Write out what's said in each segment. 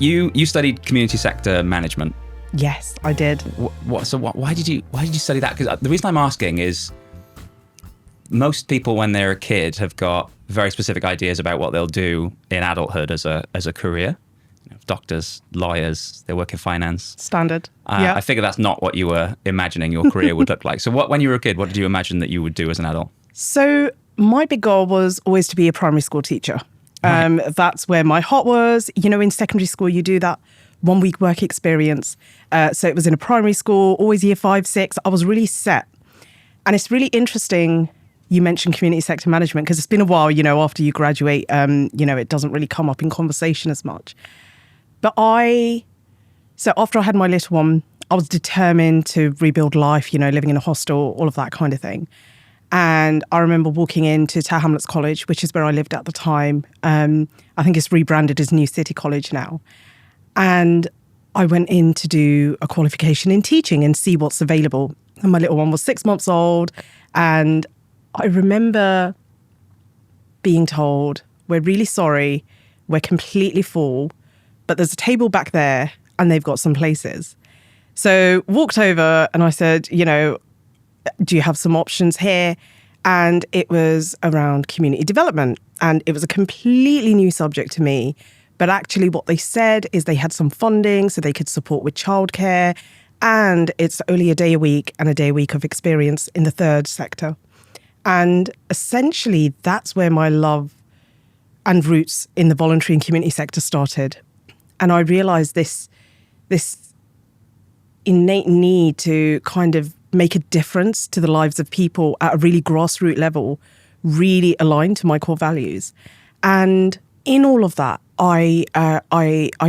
you studied community sector management. Yes, I did. Why did you study that? Because the reason I'm asking is most people when they're a kid have got very specific ideas about what they'll do in adulthood as a career. Doctors, lawyers, they work in finance. Standard. Yeah. I figure that's not what you were imagining your career would look like. So when you were a kid, what did you imagine that you would do as an adult? So my big goal was always to be a primary school teacher. Right. That's where my heart was. In secondary school, you do that 1 week work experience. So it was in a primary school, always year 5, 6. I was really set. And it's really interesting you mentioned community sector management because it's been a while, after you graduate, it doesn't really come up in conversation as much. But so after I had my little one, I was determined to rebuild life, living in a hostel, all of that kind of thing. And I remember walking into Tower Hamlets College, which is where I lived at the time. I think it's rebranded as New City College now. And I went in to do a qualification in teaching and see what's available. And my little one was 6 months old. And I remember being told, we're really sorry, we're completely full, but there's a table back there and they've got some places. So walked over and I said, do you have some options here? And it was around community development. And it was a completely new subject to me. But actually what they said is they had some funding so they could support with childcare. And it's only a day a week and a day a week of experience in the third sector. And essentially that's where my love and roots in the voluntary and community sector started. And I realized this innate need to kind of make a difference to the lives of people at a really grassroots level really aligned to my core values. And in all of that, I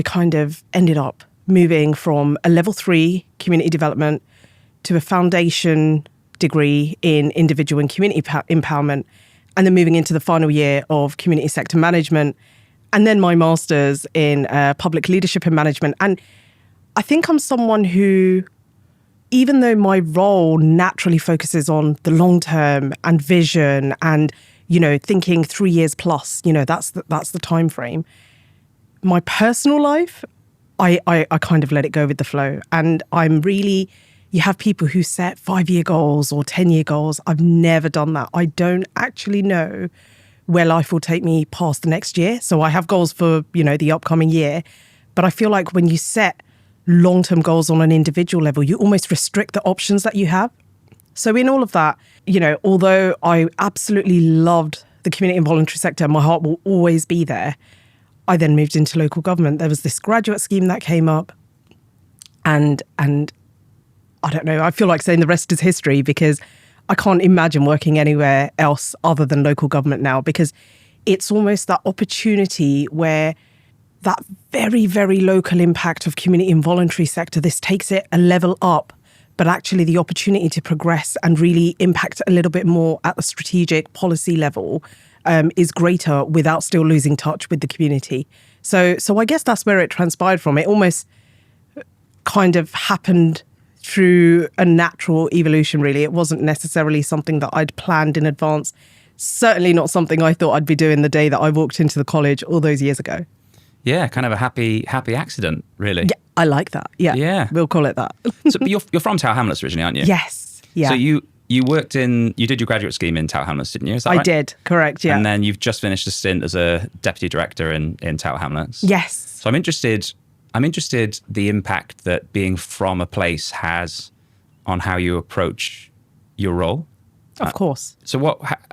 kind of ended up moving from a level 3 community development to a foundation degree in individual and community empowerment, and then moving into the final year of community sector management, and then my master's in public leadership and management. And I think I'm someone who, even though my role naturally focuses on the long term and vision and, thinking 3 years plus, that's the time frame. My personal life, I kind of let it go with the flow. And you have people who set 5-year goals or 10-year goals. I've never done that. I don't actually know where life will take me past the next year. So I have goals for, the upcoming year. But I feel like when you set long-term goals on an individual level, you almost restrict the options that you have. So in all of that, although I absolutely loved the community and voluntary sector, my heart will always be there. I then moved into local government. There was this graduate scheme that came up, and I don't know, I feel like saying the rest is history because I can't imagine working anywhere else other than local government now, because it's almost that opportunity where that very, very local impact of community and voluntary sector, this takes it a level up, but actually the opportunity to progress and really impact a little bit more at the strategic policy level is greater without still losing touch with the community. So I guess that's where it transpired from. It almost kind of happened through a natural evolution, really. It wasn't necessarily something that I'd planned in advance. Certainly not something I thought I'd be doing the day that I walked into the college all those years ago. Yeah, kind of a happy accident, really. Yeah, I like that. Yeah. We'll call it that. So you're from Tower Hamlets originally, aren't you? Yes. Yeah. So you did your graduate scheme in Tower Hamlets, didn't you? Is that right? I did, correct, yeah. And then you've just finished a stint as a deputy director in Tower Hamlets. Yes. So I'm interested the impact that being from a place has on how you approach your role. Of course. So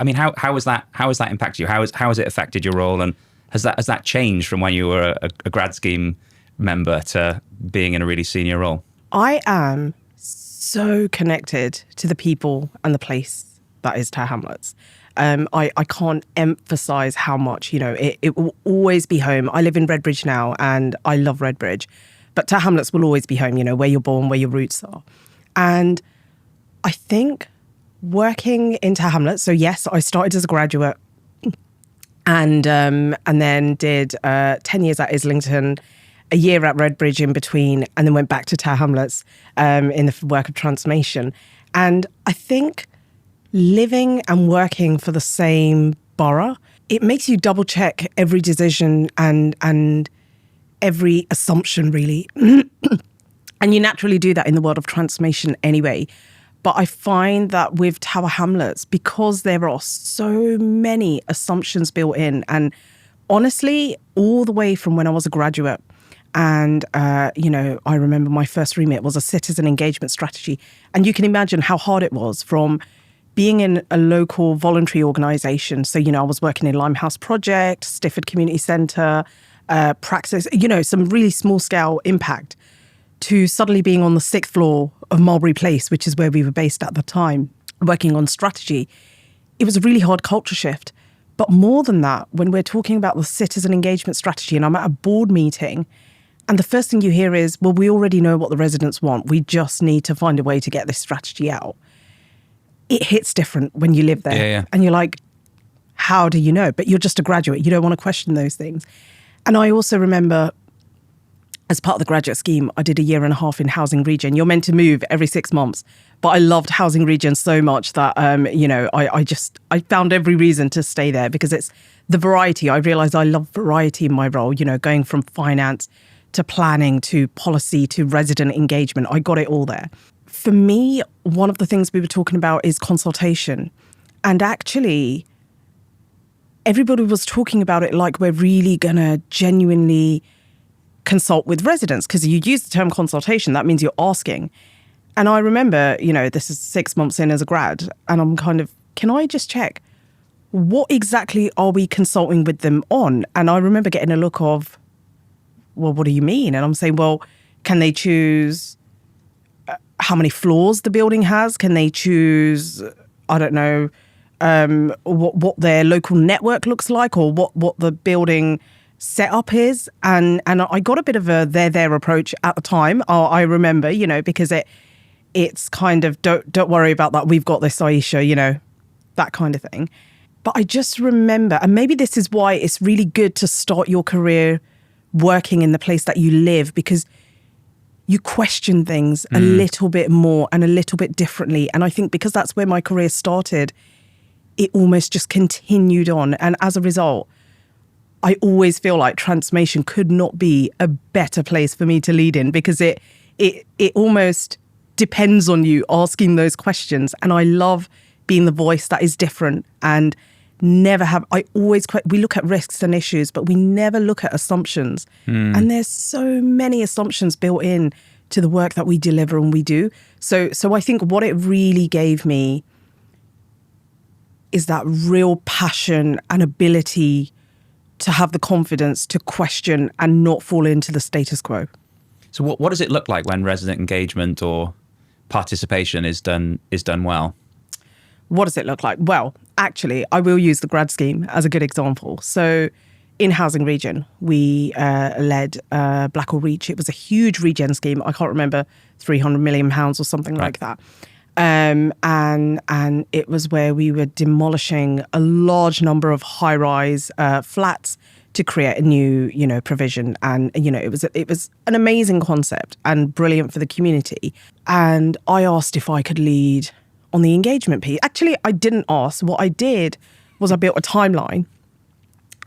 how has that impacted you? How has it affected your role, and has that changed from when you were a grad scheme member to being in a really senior role? I am so connected to the people and the place that is Tower Hamlets. I can't emphasize how much, it will always be home. I live in Redbridge now and I love Redbridge, but Tower Hamlets will always be home, where you're born, where your roots are. And I think working in Tower Hamlets, so yes, I started as a graduate and then did 10 years at Islington, a year at Redbridge in between, and then went back to Tower Hamlets in the work of transformation. And I think living and working for the same borough, it makes you double check every decision and every assumption, really. And you naturally do that in the world of transformation anyway. But I find that with Tower Hamlets, because there are so many assumptions built in, and honestly, all the way from when I was a graduate, and, I remember my first remit was a citizen engagement strategy. And you can imagine how hard it was from being in a local voluntary organisation. So, I was working in Limehouse Project, Stifford Community Centre, Praxis, some really small scale impact, to suddenly being on the 6th floor of Mulberry Place, which is where we were based at the time, working on strategy. It was a really hard culture shift. But more than that, when we're talking about the citizen engagement strategy and I'm at a board meeting, and the first thing you hear is, well, we already know what the residents want. We just need to find a way to get this strategy out. It hits different when you live there. Yeah. And you're like, how do you know? But you're just a graduate. You don't want to question those things. And I also remember, as part of the graduate scheme, I did a year and a half in Housing Regen. You're meant to move every 6 months. But I loved Housing Regen so much that, I found every reason to stay there because it's the variety. I realised I love variety in my role, going from finance to planning to policy to resident engagement. I got it all there. For me, one of the things we were talking about is consultation. And actually, everybody was talking about it like we're really going to genuinely consult with residents, because you use the term consultation, that means you're asking. And I remember, this is 6 months in as a grad, and I'm kind of, can I just check, what exactly are we consulting with them on? And I remember getting a look of, well, what do you mean? And I'm saying, well, can they choose how many floors the building has? Can they choose, I don't know, what their local network looks like, or what the building setup is? And I got a bit of a their approach at the time. I remember, because it's kind of, don't worry about that. We've got this, Ayesha, that kind of thing. But I just remember, and maybe this is why it's really good to start your career working in the place that you live, because you question things a little bit more and a little bit differently. And I think because that's where my career started, it almost just continued on. And as a result, I always feel like transformation could not be a better place for me to lead in, because it almost depends on you asking those questions. And I love being the voice that is different and we look at risks and issues, but we never look at assumptions. And there's so many assumptions built in to the work that we deliver and we do. So I think what it really gave me is that real passion and ability to have the confidence to question and not fall into the status quo. So what does it look like when resident engagement or participation is done well? What does it look like? Well, actually, I will use the grad scheme as a good example. So in Housing Regen, we led Blackall Reach. It was a huge regen scheme. I can't remember, £300 million or something like that. And it was where we were demolishing a large number of high-rise flats to create a new, provision. And, it was an amazing concept and brilliant for the community. And I asked if I could lead on the engagement piece. Actually, I didn't ask. What I did was I built a timeline.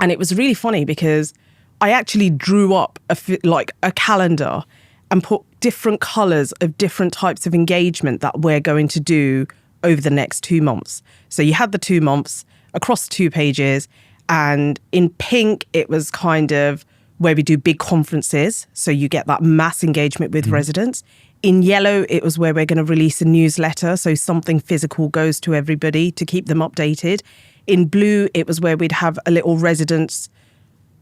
And it was really funny because I actually drew up a calendar and put different colours of different types of engagement that we're going to do over the next 2 months. So you had the 2 months across 2 pages. And in pink, it was kind of where we do big conferences. So you get that mass engagement with residents. In yellow, it was where we're going to release a newsletter. So something physical goes to everybody to keep them updated. In blue, it was where we'd have a little residents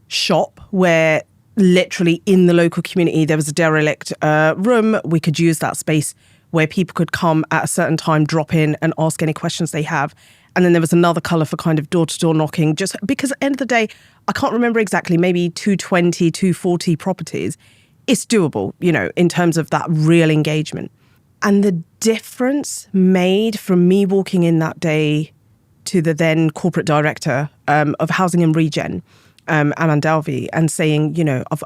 shop where literally in the local community, there was a derelict room. We could use that space where people could come at a certain time, drop in and ask any questions they have. And then there was another colour for kind of door-to-door knocking, just because at the end of the day, I can't remember exactly, maybe 220, 240 properties. It's doable, in terms of that real engagement. And the difference made from me walking in that day to the then corporate director of Housing and Regen, Aman Dalvi, and saying,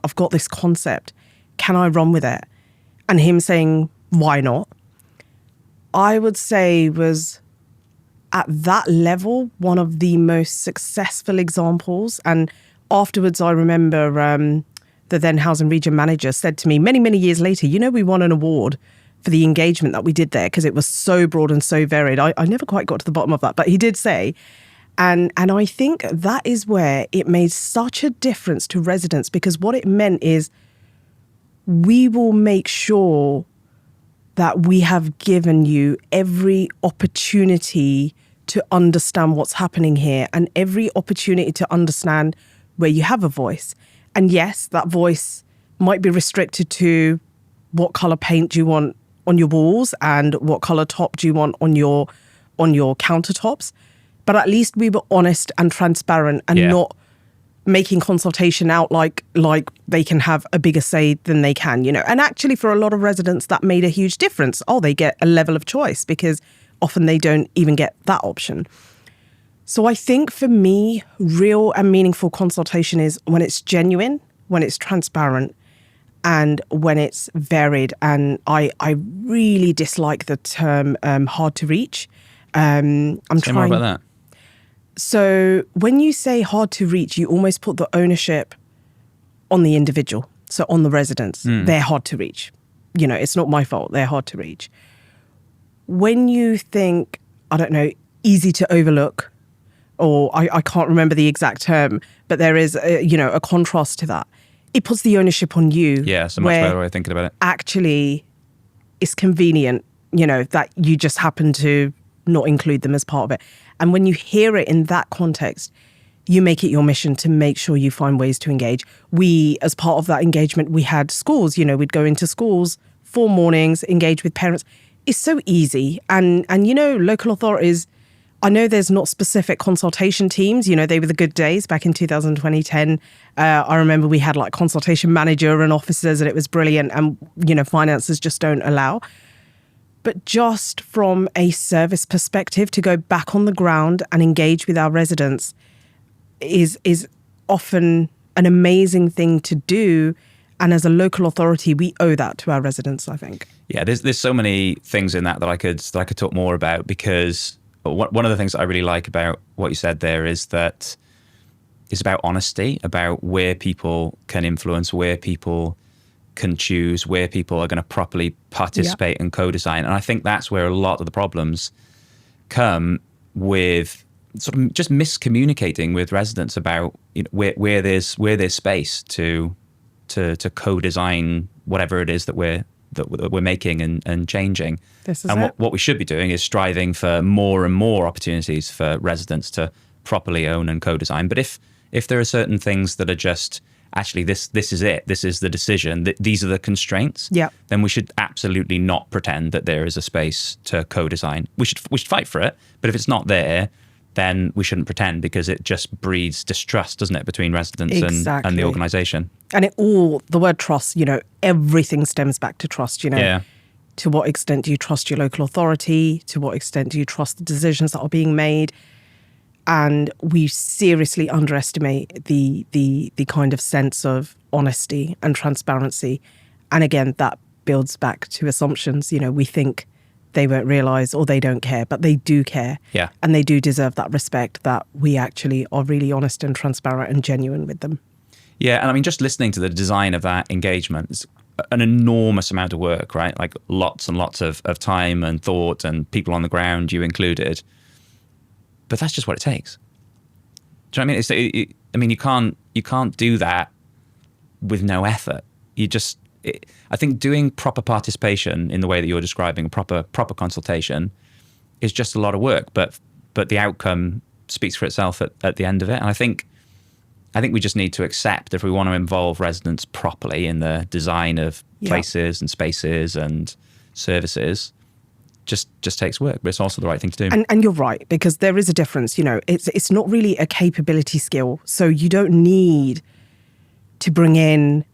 I've got this concept. Can I run with it? And him saying, why not? I would say was at that level, one of the most successful examples. And afterwards, I remember the then housing region manager, said to me many, many years later, we won an award for the engagement that we did there because it was so broad and so varied. I never quite got to the bottom of that, but he did say, and I think that is where it made such a difference to residents, because what it meant is we will make sure that we have given you every opportunity to understand what's happening here and every opportunity to understand where you have a voice. And yes, that voice might be restricted to what colour paint do you want on your walls and what colour top do you want on your countertops. But at least we were honest and transparent and not making consultation out like they can have a bigger say than they can, And actually for a lot of residents, that made a huge difference. Oh, they get a level of choice because often they don't even get that option. So I think for me, real and meaningful consultation is when it's genuine, when it's transparent, and when it's varied. And I really dislike the term hard to reach. Say more about that. So when you say hard to reach, you almost put the ownership on the individual, so on the residents. They're hard to reach. It's not my fault. They're hard to reach. When you think, I don't know, easy to overlook, or I can't remember the exact term, but there is, a contrast to that. It puts the ownership on you. Yeah, it's a much better way of thinking about it. Actually, it's convenient, that you just happen to not include them as part of it. And when you hear it in that context, you make it your mission to make sure you find ways to engage. We, as part of that engagement, we had schools, we'd go into schools for mornings, engage with parents. It's so easy. And local authorities, I know there's not specific consultation teams, they were the good days back in 2010. I remember we had like consultation manager and officers, and it was brilliant. And, finances just don't allow. But just from a service perspective, to go back on the ground and engage with our residents is often an amazing thing to do. And as a local authority, we owe that to our residents, I think. Yeah, there's so many things in that I could talk more about, because one of the things that I really like about what you said there is that it's about honesty, about where people can influence, where people can choose, where people are going to properly participate and co-design. And I think that's where a lot of the problems come, with sort of just miscommunicating with residents about where there's space to co-design whatever it is that we're making and changing. What we should be doing is striving for more and more opportunities for residents to properly own and co-design. But if there are certain things that are just actually this is it, this is the decision, these are the constraints, then we should absolutely not pretend that there is a space to co-design. We should fight for it, but if it's not there, then we shouldn't pretend, because it just breeds distrust, doesn't it, between residents and the organisation. And the word trust, everything stems back to trust, To what extent do you trust your local authority? To what extent do you trust the decisions that are being made? And we seriously underestimate the kind of sense of honesty and transparency. And again, that builds back to assumptions. We think they won't realise or they don't care, but they do care. Yeah. And they do deserve that respect, that we actually are really honest and transparent and genuine with them. Yeah, and I mean, just listening to the design of that engagement is an enormous amount of work, right? Like lots and lots of time and thought, and people on the ground, you included. But that's just what it takes. Do you know what I mean? You can't do that with no effort. I think doing proper participation in the way that you're describing, proper consultation, is just a lot of work. But the outcome speaks for itself at the end of it. And I think we just need to accept, if we want to involve residents properly in the design of places and spaces and services, just takes work, but it's also the right thing to do. And you're right, because there is a difference. It's not really a capability skill. So you don't need to bring in,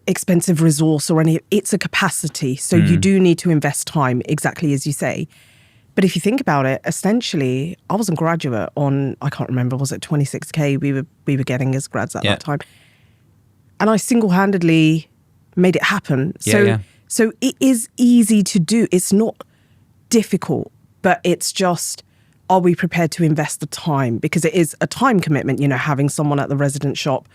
expensive resource or any. It's a capacity. So you do need to invest time, exactly as you say. But if you think about it, essentially, I was a graduate on, I can't remember, was it 26K we were getting as grads at that time. And I single-handedly made it happen. So it is easy to do. It's not difficult, but it's just, are we prepared to invest the time? Because it is a time commitment, having someone at the resident shop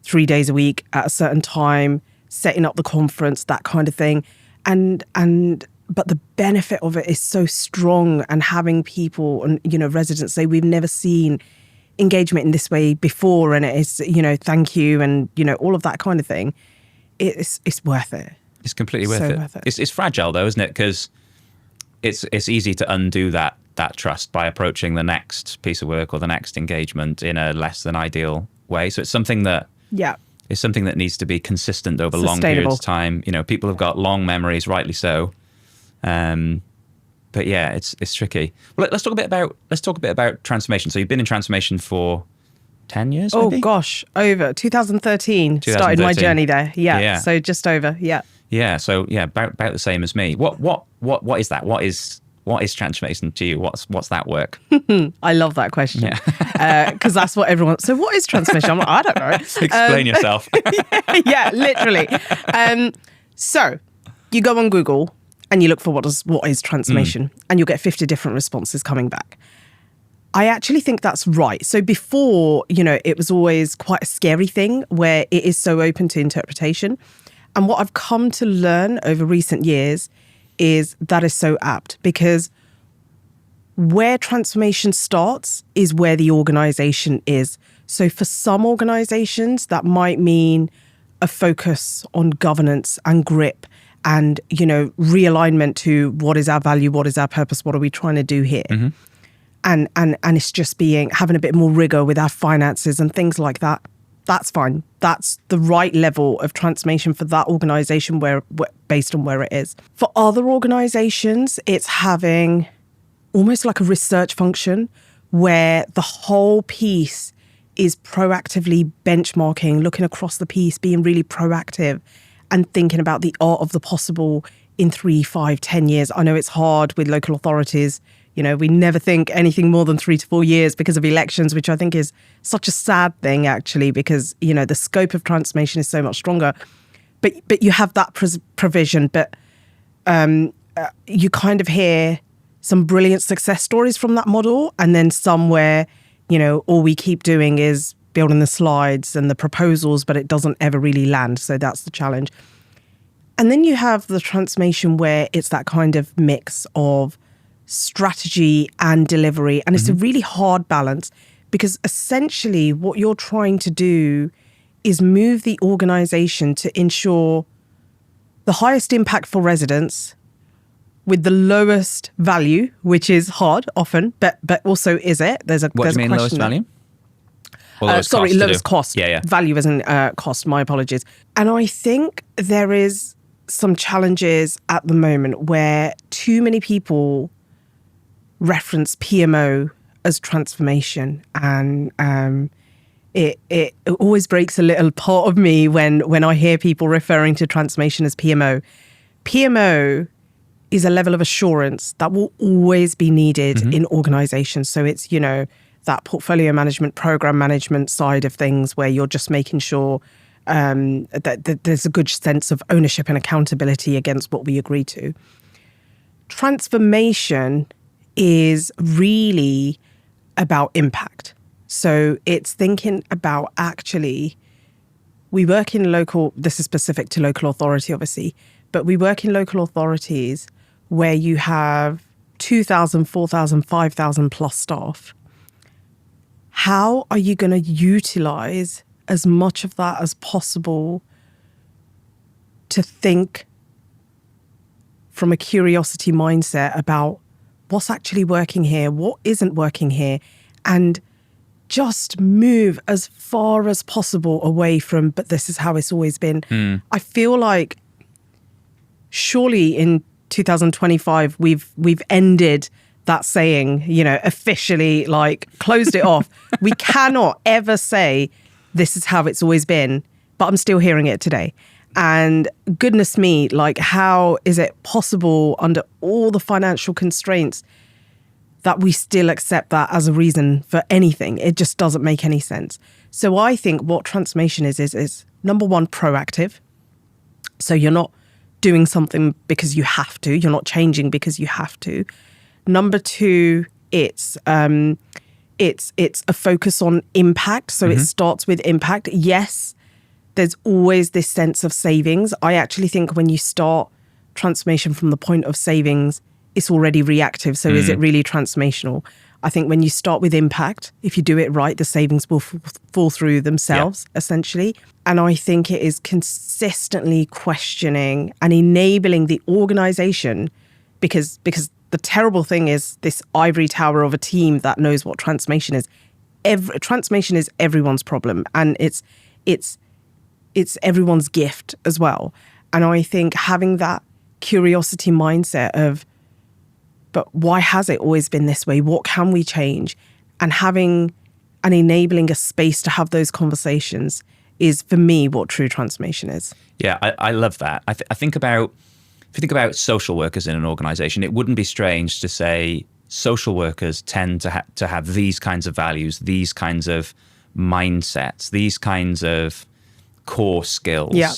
3 days a week at a certain time, setting up the conference, that kind of thing. But the benefit of it is so strong, and having people and, residents say, we've never seen engagement in this way before, and it is, thank you, and, all of that kind of thing. It's worth it. It's completely worth it. It's fragile though, isn't it? Because it's easy to undo that trust by approaching the next piece of work or the next engagement in a less than ideal way. So it's something that needs to be consistent over long periods of time. People have got long memories, rightly so. But yeah, it's tricky. Well, let's talk a bit about transformation. So you've been in transformation for 10 years, maybe? Oh gosh, over 2013 started my journey there. Yeah. So just over. Yeah. Yeah. So yeah, about the same as me. What is that? What is transformation to you? What's that work? I love that question. Because that's what everyone. So what is transformation? I'm like, I don't know. Explain yourself. yeah, literally. So you go on Google and you look for what is transformation, and you'll get 50 different responses coming back. I actually think that's right. So before, it was always quite a scary thing where it is so open to interpretation. And what I've come to learn over recent years is that is so apt, because where transformation starts is where the organization is. So for some organizations, that might mean a focus on governance and grip and, realignment to what is our value, what is our purpose, what are we trying to do here? Mm-hmm. And it's just having a bit more rigor with our finances and things like that. That's fine. That's the right level of transformation for that organization based on where it is. For other organizations, it's having almost like a research function where the whole piece is proactively benchmarking, looking across the piece, being really proactive and thinking about the art of the possible in 3, 5, 10 years. I know it's hard with local authorities. We never think anything more than 3 to 4 years because of elections, which I think is such a sad thing, actually, because, the scope of transformation is so much stronger. But you have that provision. But you kind of hear some brilliant success stories from that model, and then somewhere, all we keep doing is building the slides and the proposals, but it doesn't ever really land. So that's the challenge. And then you have the transformation where it's that kind of mix of strategy and delivery. And it's a really hard balance, because essentially what you're trying to do is move the organization to ensure the highest impact for residents with the lowest value, which is hard often, but also is it? What do you mean lowest value? Lowest cost. Yeah. Value isn't cost, my apologies. And I think there is some challenges at the moment where too many people reference PMO as transformation, and it always breaks a little part of me when I hear people referring to transformation as PMO. PMO is a level of assurance that will always be needed in organizations. So it's, that portfolio management, program management side of things where you're just making sure that there's a good sense of ownership and accountability against what we agree to. Transformation is really about impact. So it's thinking about actually, we work in this is specific to local authority, obviously, but we work in local authorities where you have 2,000, 4,000, 5,000 plus staff. How are you going to utilize as much of that as possible to think from a curiosity mindset about what's actually working here, what isn't working here, and just move as far as possible away from, but this is how it's always been. I feel like surely in 2025, we've ended that saying, officially, like closed it off. We cannot ever say this is how it's always been, but I'm still hearing it today. And goodness me, like, how is it possible under all the financial constraints that we still accept that as a reason for anything? It just doesn't make any sense. So I think what transformation is number one, proactive. So you're not doing something because you have to. You're not changing because you have to. Number two, it's a focus on impact. So it starts with impact. Yes, there's always this sense of savings. I actually think when you start transformation from the point of savings, it's already reactive. So is it really transformational? I think when you start with impact, if you do it right, the savings will fall through themselves, essentially. And I think it is consistently questioning and enabling the organization, because the terrible thing is this ivory tower of a team that knows what transformation is. Transformation is everyone's problem, and it's everyone's gift as well. And I think having that curiosity mindset of, but why has it always been this way? What can we change? And having and enabling a space to have those conversations is, for me, what true transformation is. Yeah, I love that. I think about, if you think about social workers in an organization, it wouldn't be strange to say social workers tend to have these kinds of values, these kinds of mindsets, these kinds of core skills. Yeah.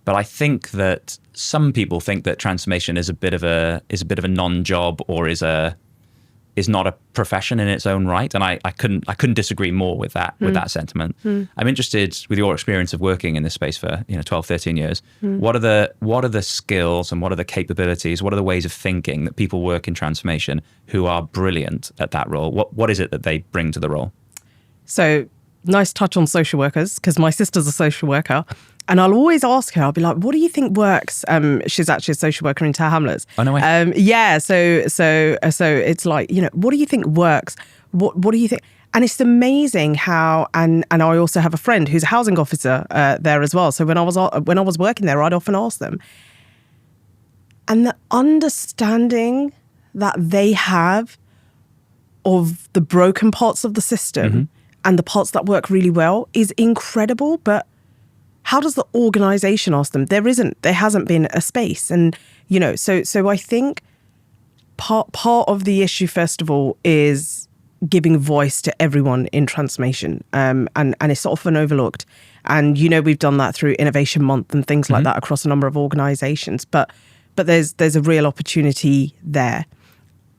But I think that some people think that transformation is a bit of a non-job, or is not a profession in its own right. And I couldn't disagree more with that sentiment. I'm interested, with your experience of working in this space for 12, 13 years, what are the skills and what are the capabilities, what are the ways of thinking that people work in transformation who are brilliant at that role? What is it that they bring to the role? So, nice touch on social workers, because my sister's a social worker. And I'll always ask her, I'll be like, what do you think works? She's actually a social worker in Tower Hamlets. Oh, no way. Yeah. So it's like, what do you think works? What do you think? And it's amazing how, and I also have a friend who's a housing officer there as well. So when I was working there, I'd often ask them. And the understanding that they have of the broken parts of the system and the parts that work really well is incredible. But how does the organization ask them? There hasn't been a space. And, so I think part of the issue, first of all, is giving voice to everyone in transformation. And it's often overlooked. And, we've done that through Innovation Month and things like that across a number of organizations. But there's a real opportunity there.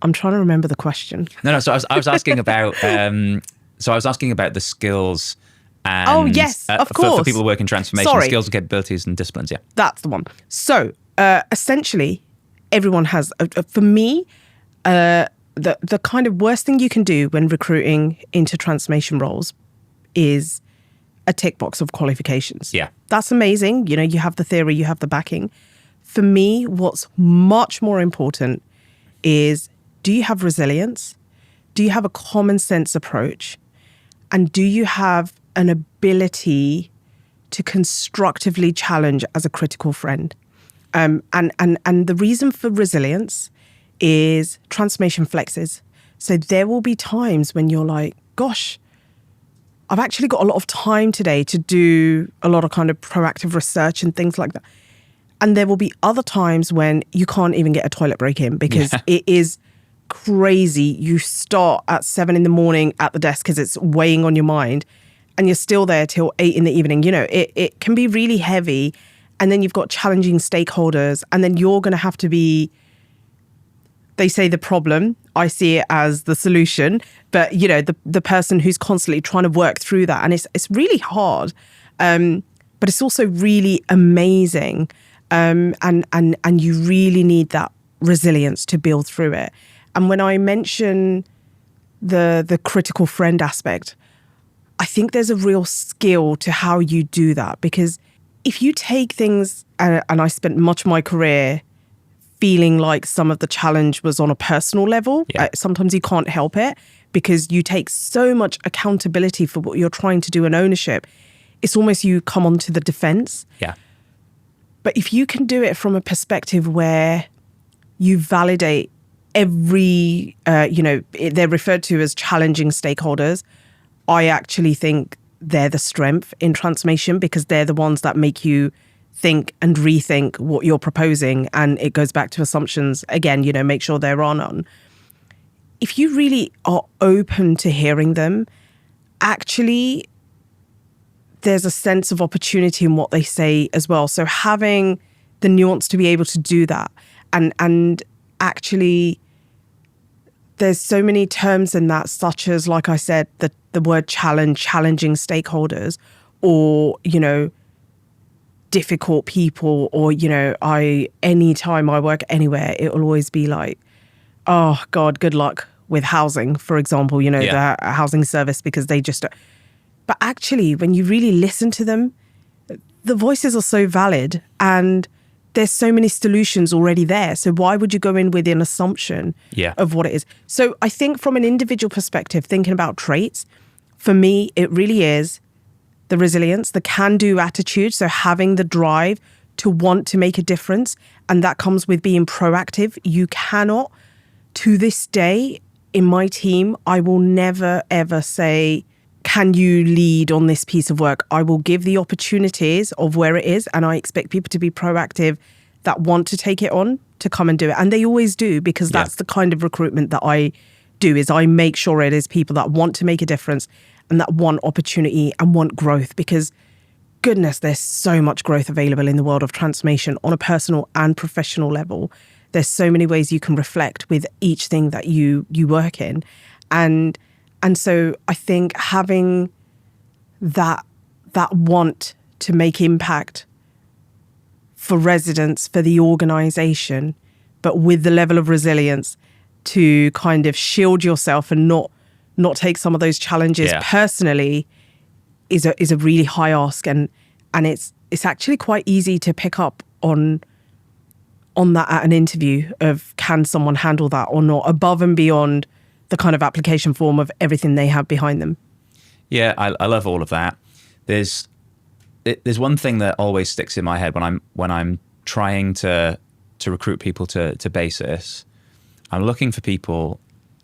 I'm trying to remember the question. No. So I was asking about, the skills. And, oh, yes, of course. For people who work in transformation, skills and capabilities and disciplines, yeah. That's the one. So, essentially, everyone has, for me, the kind of worst thing you can do when recruiting into transformation roles is a tick box of qualifications. Yeah. That's amazing. You have the theory, you have the backing. For me, what's much more important is, do you have resilience? Do you have a common sense approach? And do you have an ability to constructively challenge as a critical friend? And the reason for resilience is transformation flexes. So there will be times when you're like, gosh, I've actually got a lot of time today to do a lot of kind of proactive research and things like that. And there will be other times when you can't even get a toilet break in because it is crazy. You start at 7 a.m. at the desk because it's weighing on your mind, and you're still there till 8 p.m. It can be really heavy. And then you've got challenging stakeholders, and then you're going to have to be, they say the problem, I see it as the solution, but the person who's constantly trying to work through that. And it's really hard, but it's also really amazing. And you really need that resilience to build through it. And when I mention the critical friend aspect, I think there's a real skill to how you do that, because if you take things, and I spent much of my career feeling like some of the challenge was on a personal level. Yeah. Sometimes you can't help it because you take so much accountability for what you're trying to do and ownership. It's almost you come onto the defense. Yeah. But if you can do it from a perspective where you validate every, they're referred to as challenging stakeholders, I actually think they're the strength in transformation, because they're the ones that make you think and rethink what you're proposing. And it goes back to assumptions again, make sure they're on. If you really are open to hearing them, actually, there's a sense of opportunity in what they say as well. So having the nuance to be able to do that, and actually, there's so many terms in that, such as, like I said, the word challenging stakeholders, or, difficult people, or, you know, anytime I work anywhere, it will always be like, oh God, good luck with housing, for example, you know, Yeah. the housing service, because they just, but actually when you really listen to them, the voices are so valid and there's so many solutions already there. So why would you go in with an assumption Yeah. of what it is? So I think from an individual perspective, thinking about traits, for me, it really is the resilience, the can-do attitude. So having the drive to want to make a difference. And that comes with being proactive. You cannot, to this day, in my team, I will never, ever say, can you lead on this piece of work? I will give the opportunities of where it is, and I expect people to be proactive that want to take it on to come and do it. And they always do, because that's the kind of recruitment that I do, is I make sure it is people that want to make a difference and that want opportunity and want growth, because goodness, there's so much growth available in the world of transformation on a personal and professional level. There's so many ways you can reflect with each thing that you work in. And so I think having that want to make impact for residents, for the organisation, but with the level of resilience to kind of shield yourself and not take some of those challenges personally is a really high ask. And it's actually quite easy to pick up on that at an interview of, can someone handle that or not, above and beyond the kind of application form of everything they have behind them. Yeah, I love all of that. There's one thing that always sticks in my head when I'm trying to recruit people to Basis. I'm looking for people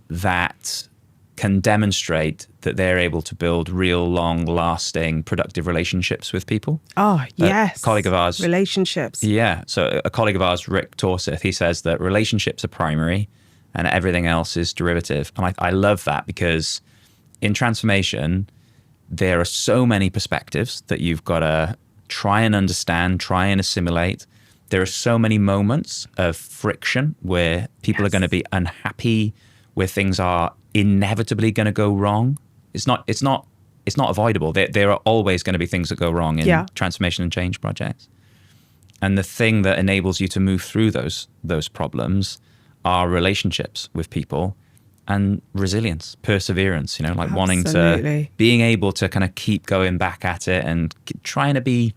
that can demonstrate that they're able to build real, long-lasting, productive relationships with people. Oh, yes. A colleague of ours. Relationships. Yeah. So a colleague of ours, Rick Torseth, he says that relationships are primary and everything else is derivative. And I love that, because in transformation, there are so many perspectives that you've got to try and understand, try and assimilate. There are so many moments of friction where people are going to be unhappy, where things are inevitably going to go wrong. It's not avoidable. There are always going to be things that go wrong in transformation and change projects. And the thing that enables you to move through those problems are relationships with people and resilience, perseverance, you know, like being able to kind of keep going back at it and trying to be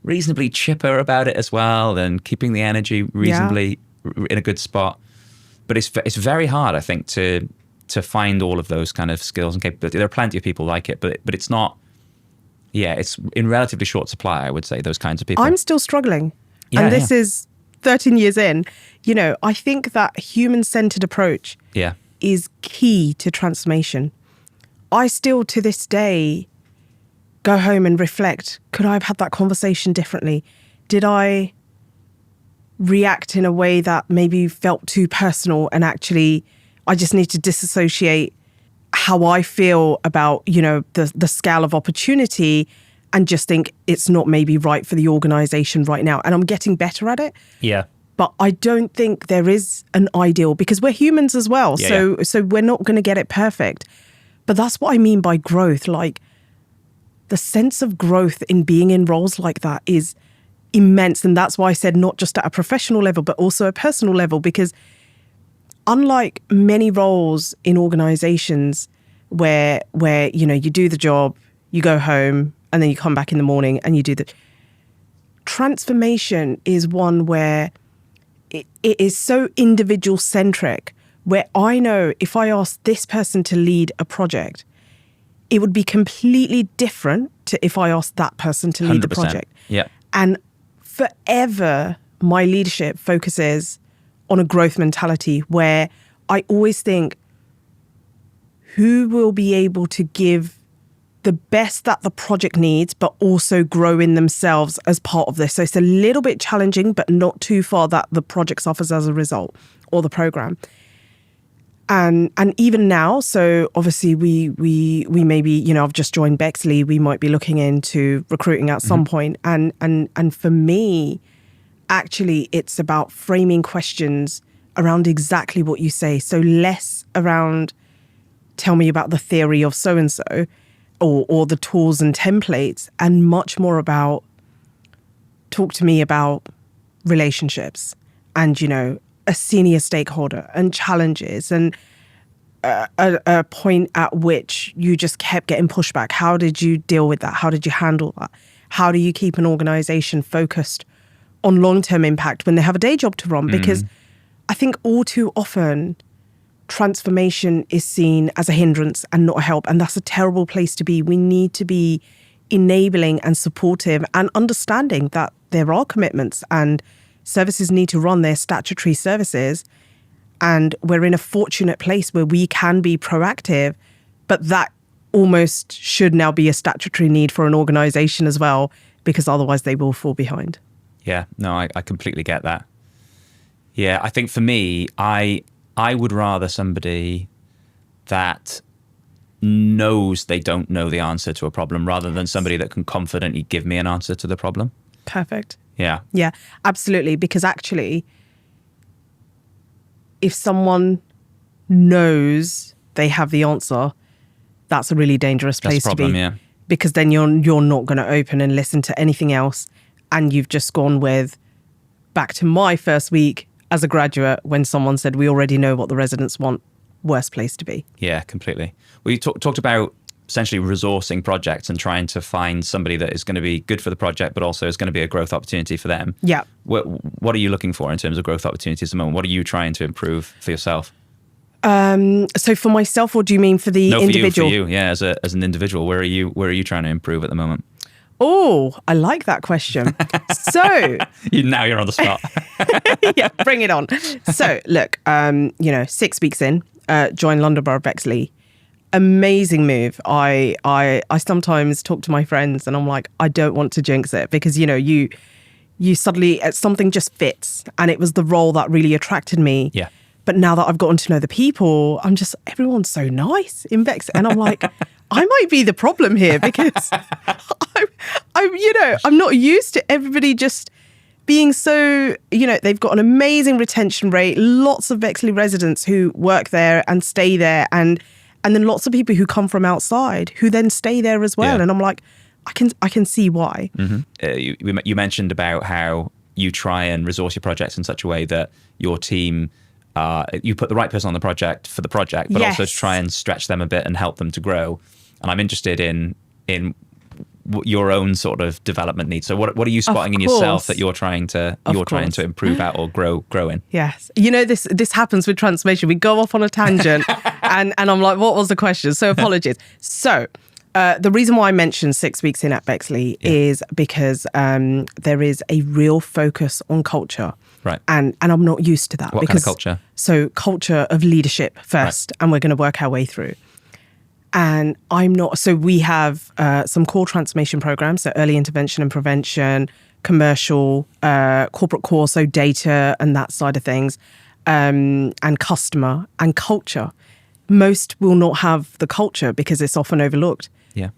reasonably chipper about it as well, and keeping the energy reasonably in a good spot. But it's very hard, I think, to find all of those kind of skills and capabilities. There are plenty of people like it, but it's not, it's in relatively short supply, I would say, those kinds of people. I'm still struggling. And this is 13 years in. You know, I think that human-centered approach is key to transformation. I still, to this day, go home and reflect, could I have had that conversation differently? Did I react in a way that maybe felt too personal, and actually I just need to disassociate how I feel about, you know, the scale of opportunity, and just think it's not maybe right for the organization right now. And I'm getting better at it. Yeah. But I don't think there is an ideal, because we're humans as well. So we're not going to get it perfect. But that's what I mean by growth. Like, the sense of growth in being in roles like that is immense. And that's why I said not just at a professional level, but also a personal level, because unlike many roles in organizations where, you know, you do the job, you go home, and then you come back in the morning and you do the transformation is one where it is so individual centric, where I know if I asked this person to lead a project, it would be completely different to if I asked that person to lead the project. Yeah. And forever, my leadership focuses on a growth mentality, where I always think, who will be able to give the best that the project needs, but also grow in themselves as part of this. So it's a little bit challenging, but not too far that the project suffers as a result, or the program. And even now, so obviously we maybe, you know, I've just joined Bexley, we might be looking into recruiting at some point. And for me, actually, it's about framing questions around exactly what you say. So less around, tell me about the theory of so-and-so, or the tools and templates, and much more about, talk to me about relationships and, a senior stakeholder and challenges and a point at which you just kept getting pushback. How did you deal with that? How did you handle that? How do you keep an organization focused on long-term impact when they have a day job to run? Because I think all too often transformation is seen as a hindrance and not a help. And that's a terrible place to be. We need to be enabling and supportive and understanding that there are commitments and services need to run their statutory services. And we're in a fortunate place where we can be proactive, but that almost should now be a statutory need for an organization as well, because otherwise they will fall behind. Yeah, no, I completely get that. Yeah, I think for me, I would rather somebody that knows they don't know the answer to a problem rather than somebody that can confidently give me an answer to the problem. Perfect. Yeah. Yeah, absolutely. Because actually, if someone knows they have the answer, that's a really dangerous place That's a problem, to be. yeah. Because then you're not going to open and listen to anything else. And you've just gone with, back to my first week as a graduate, when someone said, we already know what the residents want, worst place to be. Yeah, completely. Well, you talked about essentially resourcing projects and trying to find somebody that is going to be good for the project, but also is going to be a growth opportunity for them. Yeah. What are you looking for in terms of growth opportunities at the moment? What are you trying to improve for yourself? So for myself, or do you mean for the individual? For you. Yeah, as an individual, where are you trying to improve at the moment? Oh, I like that question. So Now you're on the spot. yeah, bring it on. So look, 6 weeks in, joined London Borough of Bexley. Amazing move. I sometimes talk to my friends and I'm like, I don't want to jinx it, because you suddenly something just fits, and it was the role that really attracted me. Yeah. But now that I've gotten to know the people, everyone's so nice in Bexley, and I'm like, I might be the problem here, because I'm not used to everybody just being so, they've got an amazing retention rate, lots of Bexley residents who work there and stay there, and then lots of people who come from outside who then stay there as well. Yeah. And I'm like, I can see why. Mm-hmm. You mentioned about how you try and resource your projects in such a way that your team, you put the right person on the project for the project, but Yes. also to try and stretch them a bit and help them to grow. And I'm interested in your own sort of development needs. So what are you spotting in yourself that you're trying to improve at or grow in? Yes. This happens with transformation. We go off on a tangent and I'm like, what was the question? So apologies. So the reason why I mentioned 6 weeks in at Bexley is because there is a real focus on culture. Right. And I'm not used to that. What kind of culture? So culture of leadership first, and we're going to work our way through. And I'm not, so we have some core transformation programs, so early intervention and prevention, commercial, corporate core, so data and that side of things, and customer and culture. Most will not have the culture because it's often overlooked. Yeah.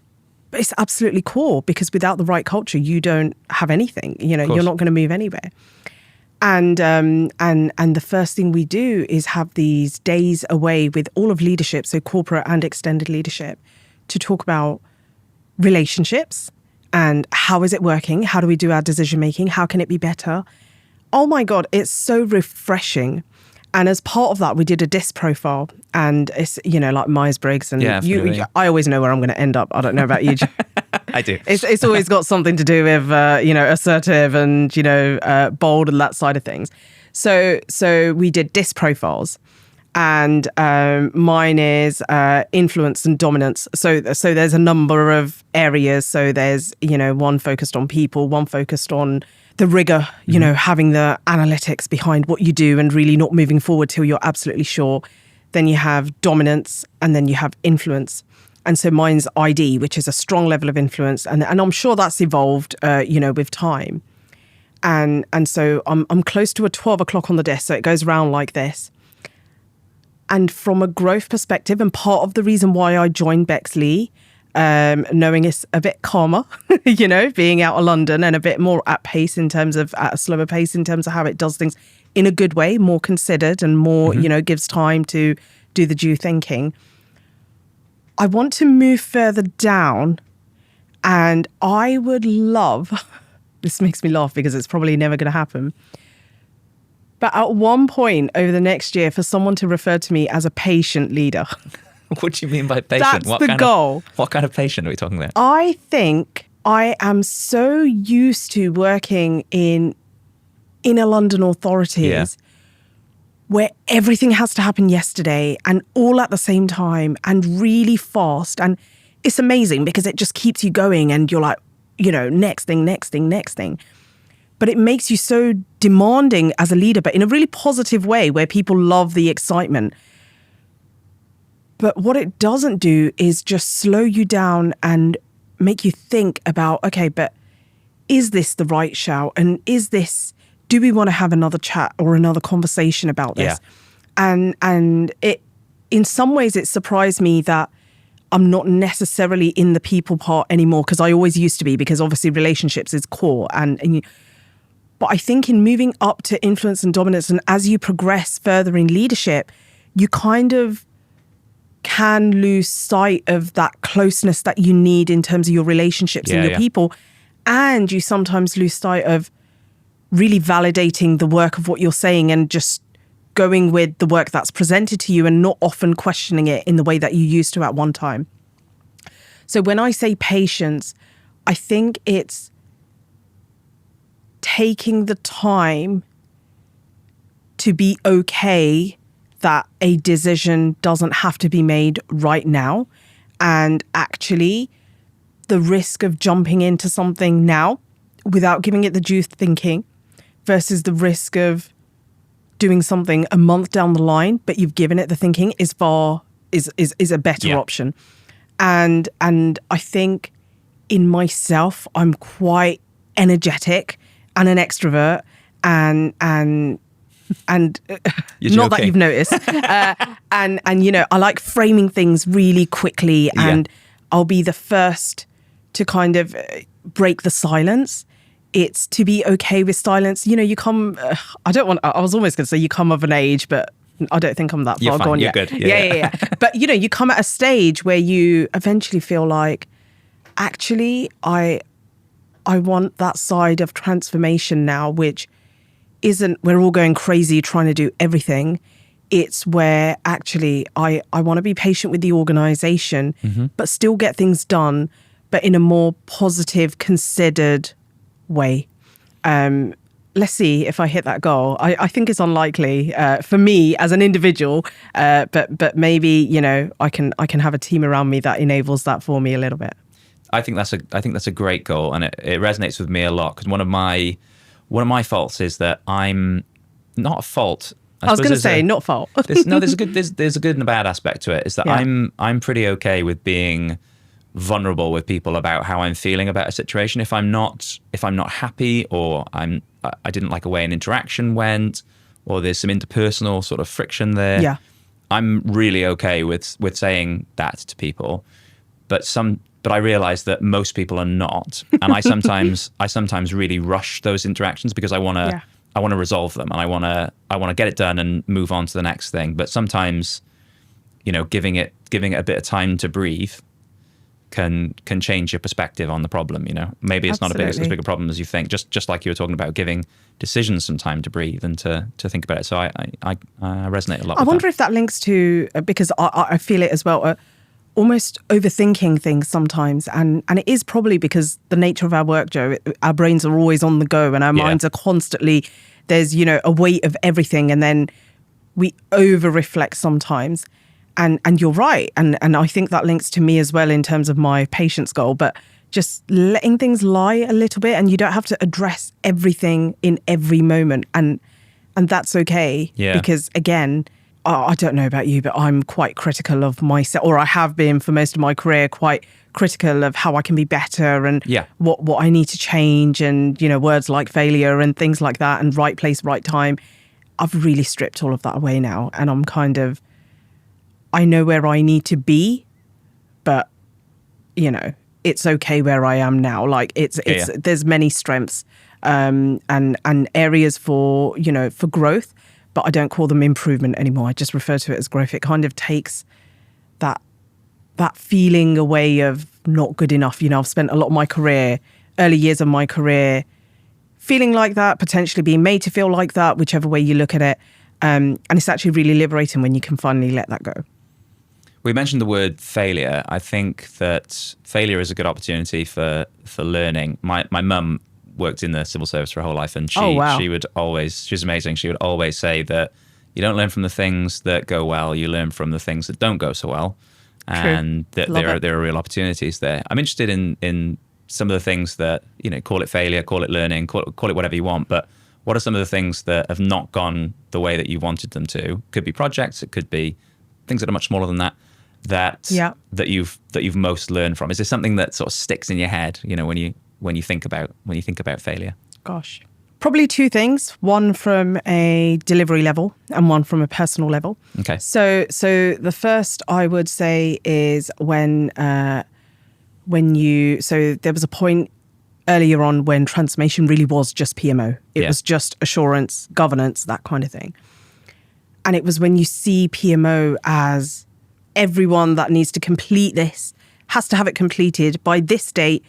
But it's absolutely core, because without the right culture, you don't have anything. You're not going to move anywhere. And the first thing we do is have these days away with all of leadership, so corporate and extended leadership, to talk about relationships and how is it working? How do we do our decision making? How can it be better? Oh my God, it's so refreshing. And as part of that, we did a DISC profile, and it's, like Myers-Briggs. And I always know where I'm going to end up. I don't know about you. I do. It's always got something to do with, assertive and, bold and that side of things. So we did DISC profiles, and mine is influence and dominance. So there's a number of areas. So there's, one focused on people, one focused on the rigor, having the analytics behind what you do and really not moving forward till you're absolutely sure. Then you have dominance, and then you have influence. And so mine's ID, which is a strong level of influence. And I'm sure that's evolved, with time. And so I'm close to a 12 o'clock on the desk. So it goes around like this. And from a growth perspective, and part of the reason why I joined Bexley, knowing it's a bit calmer, being out of London, and a bit more at a slower pace in terms of how it does things in a good way, more considered and more, gives time to do the due thinking. I want to move further down, and I would love, this makes me laugh because it's probably never going to happen. But at one point over the next year, for someone to refer to me as a patient leader. What do you mean by patient? That's the goal. What kind of patient are we talking about? I think I am so used to working in inner London authorities where everything has to happen yesterday and all at the same time and really fast. And it's amazing because it just keeps you going and you're like, next thing. But it makes you so demanding as a leader, but in a really positive way where people love the excitement. But what it doesn't do is just slow you down and make you think about, okay, but is this the right shout? And do we want to have another chat or another conversation about this? Yeah. And it, in some ways, it surprised me that I'm not necessarily in the people part anymore, because I always used to be, because obviously relationships is core. But I think in moving up to influence and dominance, and as you progress further in leadership, you kind of can lose sight of that closeness that you need in terms of your relationships and your people. And you sometimes lose sight of really validating the work of what you're saying and just going with the work that's presented to you and not often questioning it in the way that you used to at one time. So when I say patience, I think it's taking the time to be okay that a decision doesn't have to be made right now. And actually, the risk of jumping into something now without giving it the due thinking versus the risk of doing something a month down the line, but you've given it the thinking is a better option. And I think in myself, I'm quite energetic and an extrovert and not that you've noticed. And I like framing things really quickly, and I'll be the first to kind of break the silence. It's to be okay with silence. You come, I was almost going to say you come of an age, but I don't think I'm that far gone yet. You're good. Yeah. But, you come at a stage where you eventually feel like, actually, I want that side of transformation now, which isn't, we're all going crazy trying to do everything. It's where actually I want to be patient with the organization, but still get things done, but in a more positive, considered way. Let's see if I hit that goal. I think it's unlikely for me as an individual, but maybe I can have a team around me that enables that for me a little bit. I think that's a great goal, and it resonates with me a lot, because one of my faults is that I'm not a fault. I was going to say not fault. There's a good and a bad aspect to it. Is that I'm pretty okay with being vulnerable with people about how I'm feeling about a situation. If I'm not happy, or I didn't like the way an interaction went, or there's some interpersonal sort of friction there, I'm really okay with saying that to people. But I realize that most people are not, and I sometimes really rush those interactions because I want to resolve them, and I want to get it done and move on to the next thing. But sometimes, giving it a bit of time to breathe can change your perspective on the problem. Maybe it's Absolutely. not as big a problem as you think. Just like you were talking about giving decisions some time to breathe and to think about it. So I resonate a lot. I wonder if that links to, because I feel it as well, almost overthinking things sometimes, and it is probably because the nature of our work, Joe. Our brains are always on the go, and our minds are constantly. There's a weight of everything, and then we over reflect sometimes. And you're right. And I think that links to me as well in terms of my patience goal, but just letting things lie a little bit, and you don't have to address everything in every moment. And that's okay. Yeah. Because again, I don't know about you, but I'm quite critical of myself, or I have been for most of my career, quite critical of how I can be better and what I need to change, and, words like failure and things like that, and right place, right time. I've really stripped all of that away now. And I'm kind of, I know where I need to be, but it's okay where I am now. Like there's many strengths and areas for for growth, but I don't call them improvement anymore. I just refer to it as growth. It kind of takes that feeling away of not good enough. I've spent a lot of my career, early years of my career, feeling like that, potentially being made to feel like that, whichever way you look at it. And it's actually really liberating when you can finally let that go. We mentioned the word failure. I think that failure is a good opportunity for learning. My mum worked in the civil service for her whole life, and she would always, she was amazing. She would always say that you don't learn from the things that go well, you learn from the things that don't go so well. And that there are real opportunities there. I'm interested in some of the things that, you know, call it failure, call it learning, call it whatever you want, but what are some of the things that have not gone the way that you wanted them to? Could be projects, it could be things that are much smaller than that. That you've most learned from. Is there something that sort of sticks in your head, you know, when you think about failure? Gosh, probably two things. One from a delivery level and one from a personal level. Okay. So the first I would say is when there was a point earlier on when transformation really was just PMO. It was just assurance, governance, that kind of thing. And it was when you see PMO as everyone that needs to complete this has to have it completed by this date,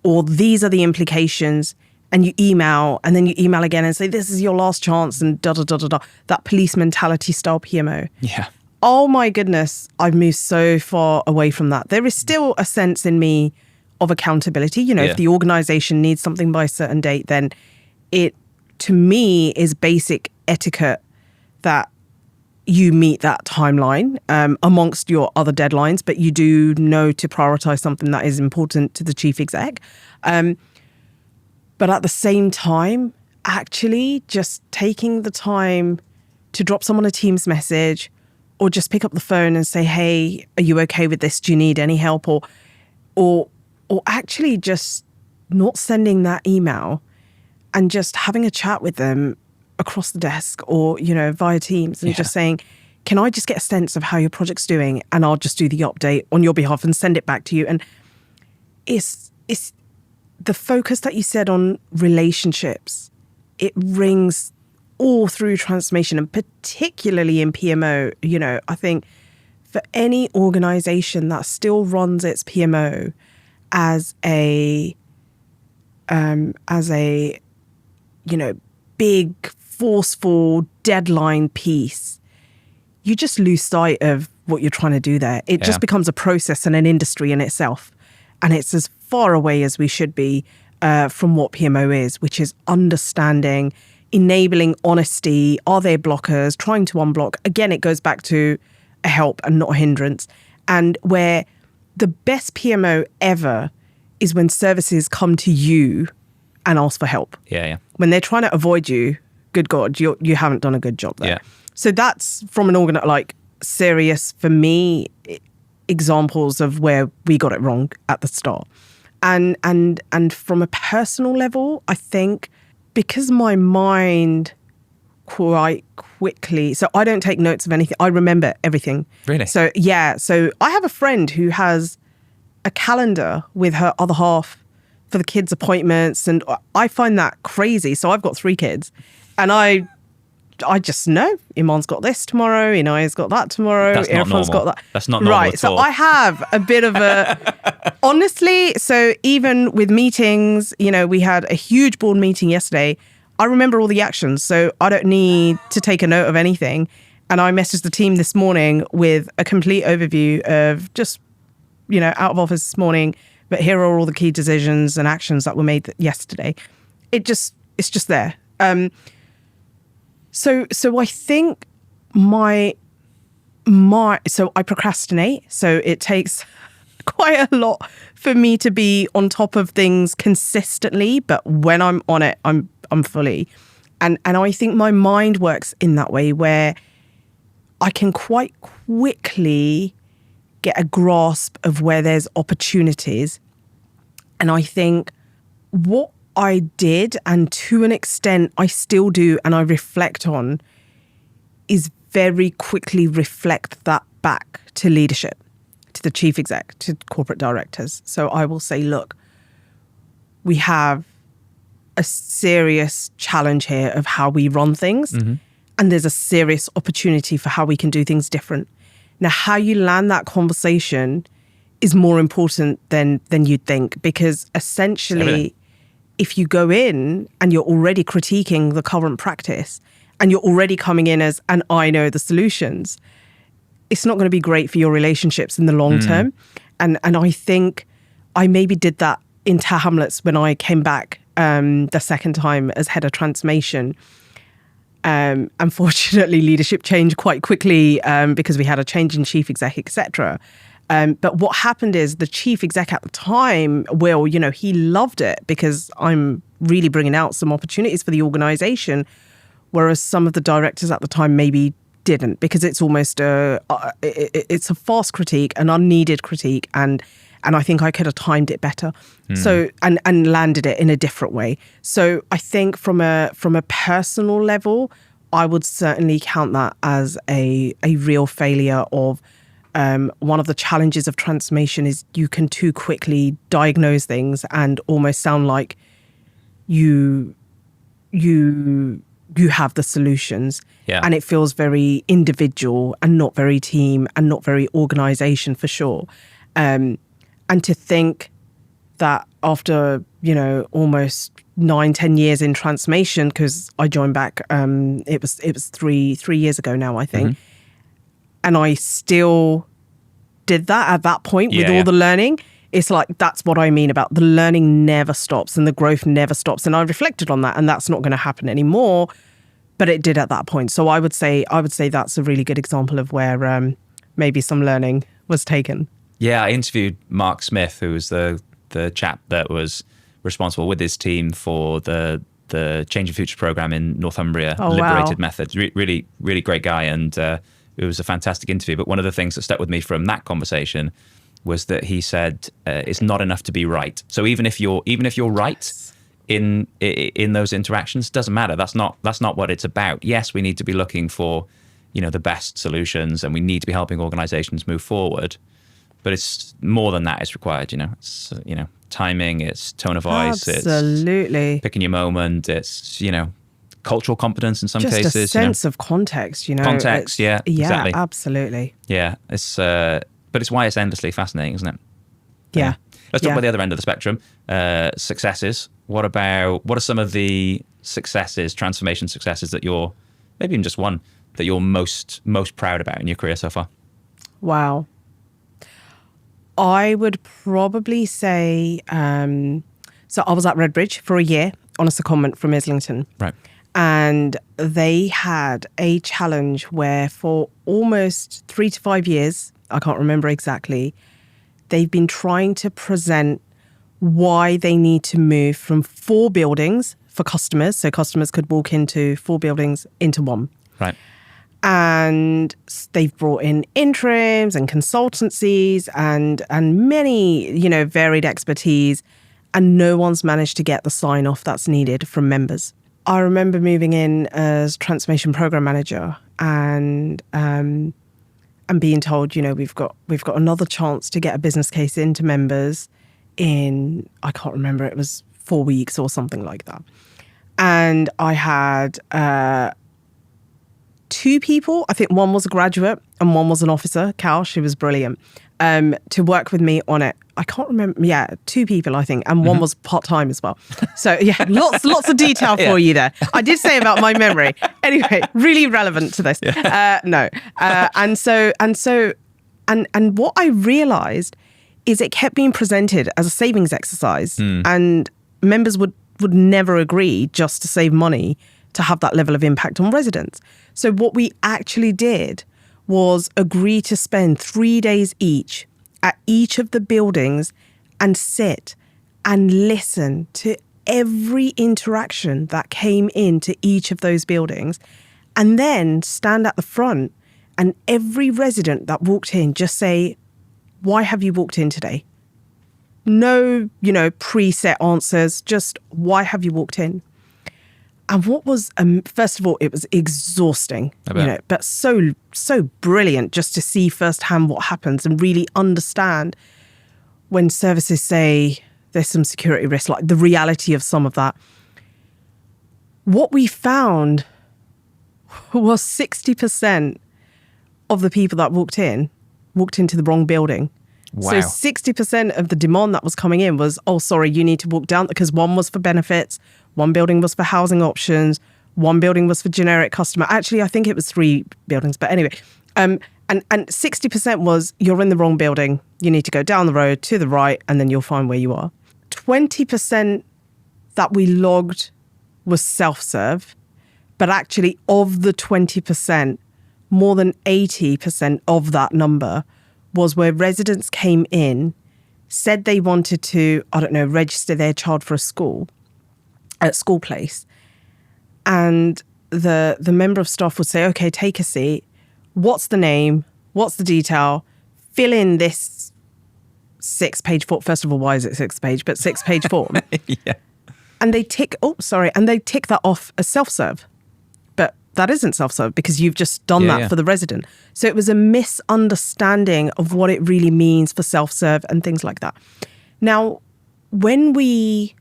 or these are the implications, and you email, and then you email again and say, this is your last chance, and da-da-da-da-da, that police mentality style PMO. Yeah. Oh my goodness, I've moved so far away from that. There is still a sense in me of accountability. You know, if the organization needs something by a certain date, then it, to me, is basic etiquette that you meet that timeline amongst your other deadlines, but you do know to prioritize something that is important to the chief exec. But at the same time, actually just taking the time to drop someone a Teams message, or just pick up the phone and say, hey, are you okay with this? Do you need any help? Or actually just not sending that email and just having a chat with them across the desk, or, you know, via Teams, and just saying, can I just get a sense of how your project's doing? And I'll just do the update on your behalf and send it back to you. And it's the focus that you said on relationships. It rings all through transformation, and particularly in PMO. You know, I think for any organization that still runs its PMO as a you know, big, forceful deadline piece, you just lose sight of what you're trying to do there. It just becomes a process and an industry in itself. And it's as far away as we should be from what PMO is, which is understanding, enabling honesty. Are there blockers? Trying to unblock. Again, it goes back to a help and not a hindrance. And where the best PMO ever is when services come to you and ask for help. When they're trying to avoid you, good God, you haven't done a good job there. So that's from an serious, for me, examples of where we got it wrong at the start. And from a personal level, I think because my mind quite quickly, so I don't take notes of anything. I remember everything. Really? So I have a friend who has a calendar with her other half for the kids' appointments, and I find that crazy. So I've got 3 kids, and I just know Iman's got this tomorrow, Inaya's got that tomorrow, Irfan's got that. That's not normal right. at all. So I have a bit of a honestly. So even with meetings, you know, we had a huge board meeting yesterday. I remember all the actions, so I don't need to take a note of anything. And I messaged the team this morning with a complete overview of just, you know, out of office this morning, but here are all the key decisions and actions that were made yesterday. It's just there. So I think so I procrastinate. So it takes quite a lot for me to be on top of things consistently, but when I'm on it, I'm fully. And I think my mind works in that way, where I can quite quickly get a grasp of where there's opportunities. And I think what I did, and to an extent I still do and I reflect on, is very quickly reflect that back to leadership, to the chief exec, to corporate directors. So I will say, look, we have a serious challenge here of how we run things. Mm-hmm. And there's a serious opportunity for how we can do things different. Now, how you land that conversation is more important than you'd think, because essentially if you go in and you're already critiquing the current practice and you're already coming in as, and I know the solutions, it's not going to be great for your relationships in the long term. And I think I maybe did that in Tower Hamlets when I came back the second time as head of transformation. Unfortunately, leadership changed quite quickly because we had a change in chief exec, etc. But what happened is the chief exec at the time, Will, he loved it because I'm really bringing out some opportunities for the organization, whereas some of the directors at the time maybe didn't, because it's almost it's a fast critique, an unneeded critique, and I think I could have timed it better. So and landed it in a different way. So I think from a personal level, I would certainly count that as a real failure of. One of the challenges of transformation is you can too quickly diagnose things and almost sound like you have the solutions. Yeah. And it feels very individual and not very team and not very organization for sure. And to think that after, almost 9-10 years in transformation, because I joined back, it was three years ago now, I think. And I still did that at that point with all the learning. It's like, that's what I mean about the learning never stops and the growth never stops. And I reflected on that, and that's not going to happen anymore, but it did at that point. So I would say that's a really good example of where maybe some learning was taken. Yeah, I interviewed Mark Smith, who was the chap that was responsible with his team for the Change and Future program in Northumbria, Liberated Methods. Really, really great guy, and it was a fantastic interview. But one of the things that stuck with me from that conversation was that he said it's not enough to be right. So even if you're right in those interactions, doesn't matter. That's not what it's about. Yes, we need to be looking for the best solutions, and we need to be helping organizations move forward. But it's more than that is required. It's timing, it's tone of voice, absolutely, it's picking your moment, it's cultural competence in some just cases. Just a sense of context, Context, yeah, exactly. Absolutely. Yeah, but it's why it's endlessly fascinating, isn't it? Yeah. Let's talk about the other end of the spectrum, successes. What are some of the successes, transformation successes that you're, maybe even just one, that you're most proud about in your career so far? Wow. I would probably say, so I was at Redbridge for a year on a secondment from Islington. Right. And they had a challenge where for almost 3 to 5 years, I can't remember exactly, they've been trying to present why they need to move from 4 buildings for customers, so customers could walk into 4 buildings into 1. Right. And they've brought in interims and consultancies and many, varied expertise, and no one's managed to get the sign-off that's needed from members. I remember moving in as transformation program manager and being told, we've got another chance to get a business case into members in, I can't remember, it was 4 weeks or something like that. And I had 2 people, I think one was a graduate and one was an officer, Cal, she was brilliant, to work with me on it. I can't remember, 2 people, I think, and one was part-time as well. So lots of detail for you there. I did say about my memory. Anyway, really relevant to this. No. And what I realized is it kept being presented as a savings exercise, and members would never agree just to save money to have that level of impact on residents. So what we actually did was agree to spend 3 days each at each of the buildings and sit and listen to every interaction that came into each of those buildings, and then stand at the front and every resident that walked in just say, why have you walked in today? No, preset answers, just why have you walked in? And what was, first of all, it was exhausting, but so brilliant just to see firsthand what happens and really understand when services say there's some security risk, like the reality of some of that. What we found was 60% of the people that walked into the wrong building. So Wow. 60% of the demand that was coming in was, oh, sorry, you need to walk down, because one was for benefits, one building was for housing options, one building was for generic customer. Actually, I think it was 3 buildings, but anyway. And 60% was, you're in the wrong building. You need to go down the road to the right, and then you'll find where you are. 20% that we logged was self-serve, but actually of the 20%, more than 80% of that number was where residents came in, said they wanted to, I don't know, register their child for a school place. And the member of staff would say, okay, take a seat. What's the name? What's the detail? Fill in this 6-page form. First of all, why is it 6-page? But 6-page form. Yeah. And they tick that off as self-serve. But that isn't self-serve because you've just done that for the resident. So it was a misunderstanding of what it really means for self-serve and things like that. Now, when we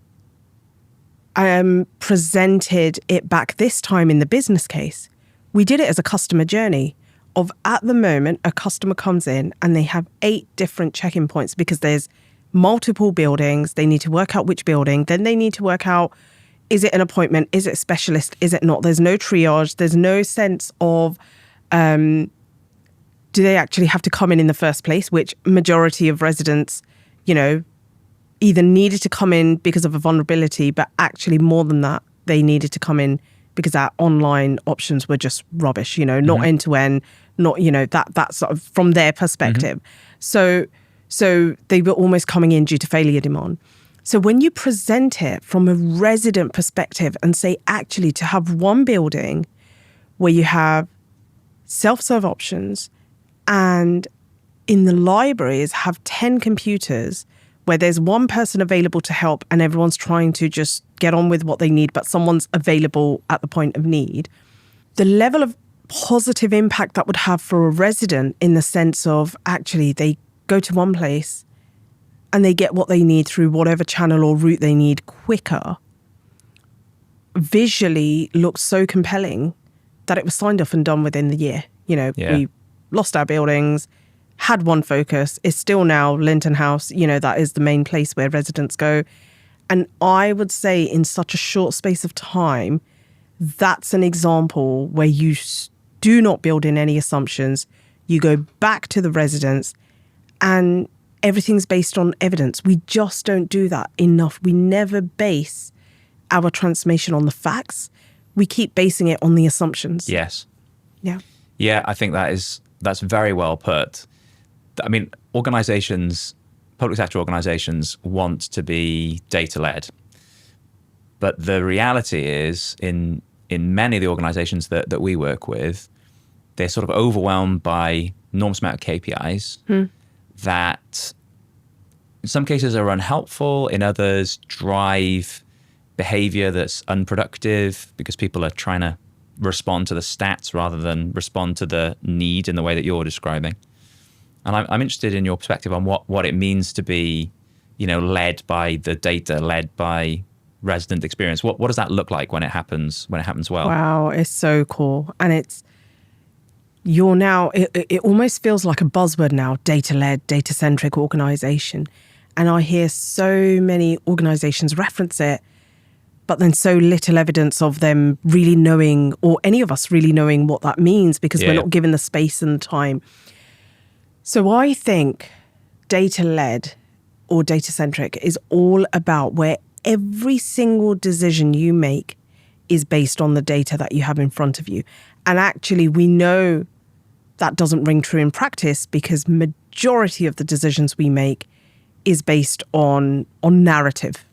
presented it back this time in the business case, we did it as a customer journey of, at the moment, a customer comes in and they have 8 different check-in points because there's multiple buildings. They need to work out which building. Then they need to work out, is it an appointment? Is it a specialist? Is it not? There's no triage. There's no sense of, do they actually have to come in the first place? Which majority of residents, either needed to come in because of a vulnerability, but actually more than that, they needed to come in because our online options were just rubbish, not end to end, not, that sort of from their perspective. So they were almost coming in due to failure demand. So when you present it from a resident perspective and say, actually, to have one building where you have self-serve options and in the libraries have 10 computers where there's one person available to help and everyone's trying to just get on with what they need, but someone's available at the point of need, the level of positive impact that would have for a resident in the sense of actually they go to one place and they get what they need through whatever channel or route they need quicker, visually looked so compelling that it was signed off and done within the year. We lost our buildings, had one focus, is still now Linton House, that is the main place where residents go. And I would say in such a short space of time, that's an example where you do not build in any assumptions. You go back to the residents and everything's based on evidence. We just don't do that enough. We never base our transformation on the facts. We keep basing it on the assumptions. Yes. Yeah. Yeah, I think that's very well put. I mean, public sector organizations want to be data-led. But the reality is, in many of the organizations that we work with, they're sort of overwhelmed by enormous amount of KPIs that in some cases are unhelpful, in others drive behavior that's unproductive because people are trying to respond to the stats rather than respond to the need in the way that you're describing. And I'm interested in your perspective on what it means to be, led by the data, led by resident experience. What does that look like when it happens well? Wow, it's so cool. And it almost feels like a buzzword now, data-led, data-centric organization. And I hear so many organizations reference it, but then so little evidence of them really knowing, or any of us really knowing what that means because we're not given the space and the time. So I think data-led or data-centric is all about where every single decision you make is based on the data that you have in front of you. And actually, we know that doesn't ring true in practice because majority of the decisions we make is based on narrative.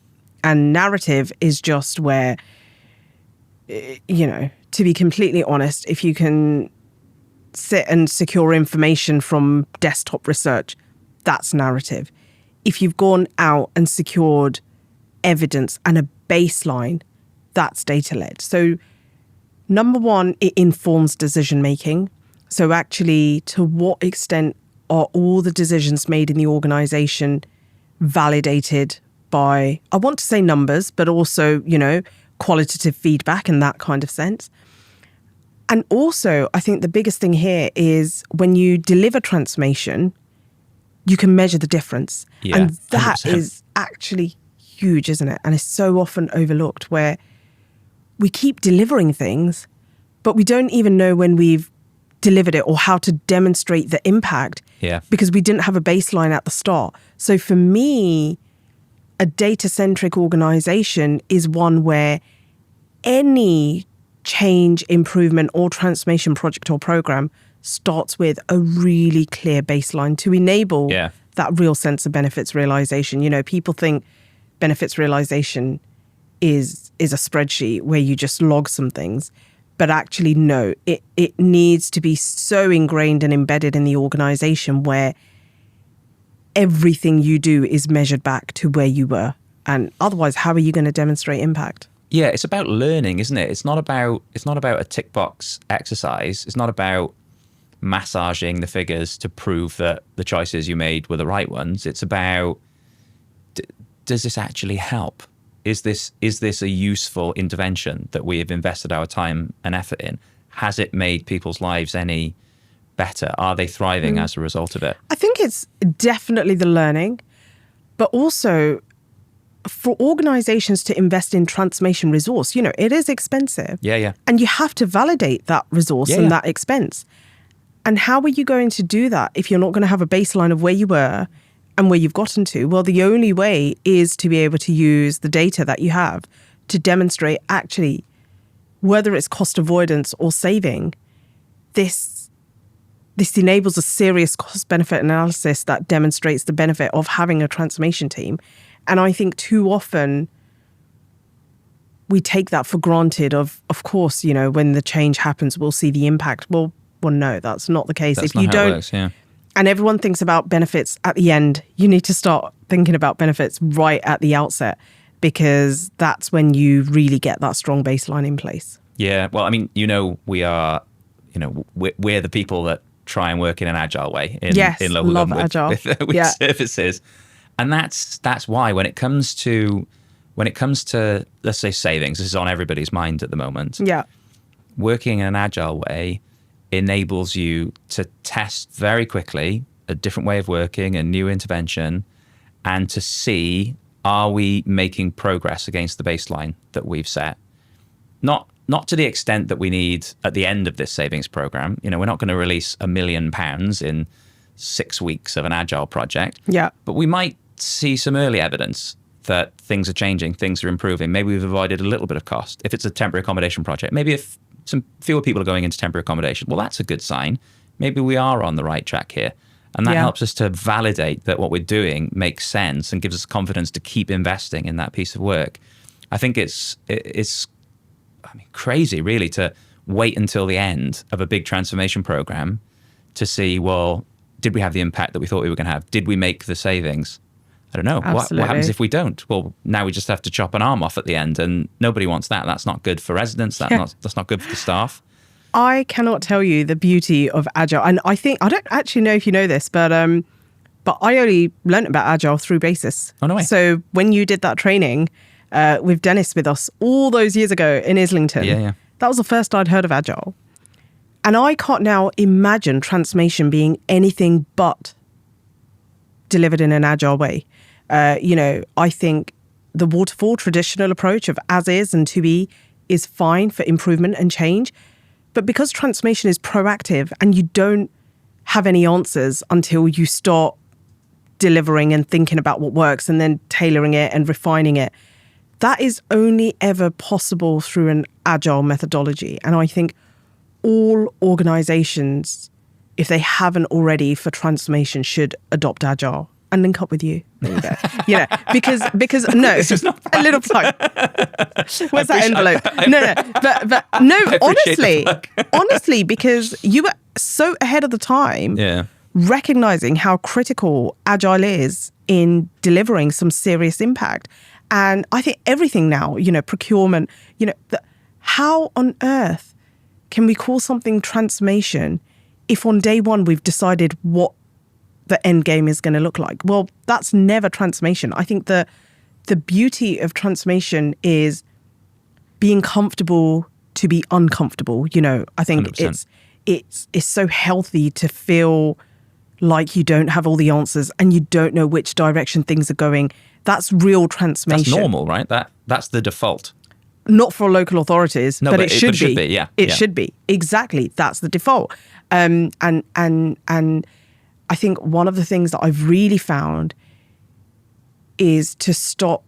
And narrative is just where, to be completely honest, if you can sit and secure information from desktop research, that's narrative. If you've gone out and secured evidence and a baseline, that's data-led. So number one, it informs decision-making. So actually, to what extent are all the decisions made in the organization validated by, I want to say numbers, but also, qualitative feedback in that kind of sense. And also, I think the biggest thing here is when you deliver transformation, you can measure the difference. Yeah, and that 100%. is actually huge, isn't it? And it's so often overlooked, where we keep delivering things, but we don't even know when we've delivered it or how to demonstrate the impact, Yeah. because we didn't have a baseline at the start. So for me, a data-centric organization is one where any change, improvement, or transformation project or program starts with a really clear baseline to enable Yeah. that real sense of benefits realization. You know, people think benefits realization is a spreadsheet where you just log some things. But actually, no, it needs to be so ingrained and embedded in the organization where everything you do is measured back to where you were. And otherwise, how are you going to demonstrate impact? Yeah, it's about learning, isn't it? It's not about a tick box exercise. It's not about massaging the figures to prove that the choices you made were the right ones. It's about, does this actually help? Is this a useful intervention that we have invested our time and effort in? Has it made people's lives any better? Are they thriving as a result of it? I think it's definitely the learning, but also for organizations to invest in transformation resource, you know, it is expensive. Yeah. And you have to validate that resource and that expense. And how are you going to do that if you're not going to have a baseline of where you were and where you've gotten to? Well, the only way is to be able to use the data that you have to demonstrate actually whether it's cost avoidance or saving. This enables a serious cost-benefit analysis that demonstrates the benefit of having a transformation team. And I think too often we take that for granted of course, you know, when the change happens, we'll see the impact. Well, no, that's not the case. That's if not you how don't, it works, yeah. And everyone thinks about benefits at the end, you need to start thinking about benefits right at the outset, because that's when you really get that strong baseline in place. Yeah, well, I mean, we're the people that try and work in an agile way in local love government Agile. with services. And that's why when it comes to let's say savings, this is on everybody's mind at the moment. Yeah. Working in an agile way enables you to test very quickly a different way of working, a new intervention, and to see, are we making progress against the baseline that we've set? Not to the extent that we need at the end of this savings program. You know, we're not going to release £1 million in 6 weeks of an agile project. Yeah. But we might see some early evidence that things are changing, things are improving. Maybe we've avoided a little bit of cost. If it's a temporary accommodation project, maybe if some fewer people are going into temporary accommodation, well, that's a good sign. Maybe we are on the right track here. And that helps us to validate that what we're doing makes sense and gives us confidence to keep investing in that piece of work. I think it's crazy, really, to wait until the end of a big transformation program to see, well, did we have the impact that we thought we were going to have? Did we make the savings? I don't know. What happens if we don't? Well, now we just have to chop an arm off at the end, and nobody wants that. That's not good for residents. That's not good for the staff. I cannot tell you the beauty of Agile. And I don't actually know if you know this, but I only learned about Agile through Basis. Oh, no way. So when you did that training with Dennis with us all those years ago in Islington, that was the first I'd heard of Agile. And I can't now imagine transformation being anything but delivered in an Agile way. I think the waterfall traditional approach of as is and to be is fine for improvement and change. But because transformation is proactive and you don't have any answers until you start delivering and thinking about what works and then tailoring it and refining it, that is only ever possible through an Agile methodology. And I think all organizations, if they haven't already for transformation, should adopt Agile and link up with you. There you go. Because no, a little plug. Where's that envelope? But no, honestly, because you were so ahead of the time, recognizing how critical Agile is in delivering some serious impact. And I think everything now, procurement, how on earth can we call something transformation if on day one we've decided what the end game is going to look like? Well, that's never transformation. I think the beauty of transformation is being comfortable to be uncomfortable. I think 100%. it's so healthy to feel like you don't have all the answers and you don't know which direction things are going. That's real transformation. That's normal, right? That's the default. Not for local authorities, No, but it should be. Yeah. It should be. Exactly. That's the default. And I think one of the things that I've really found is to stop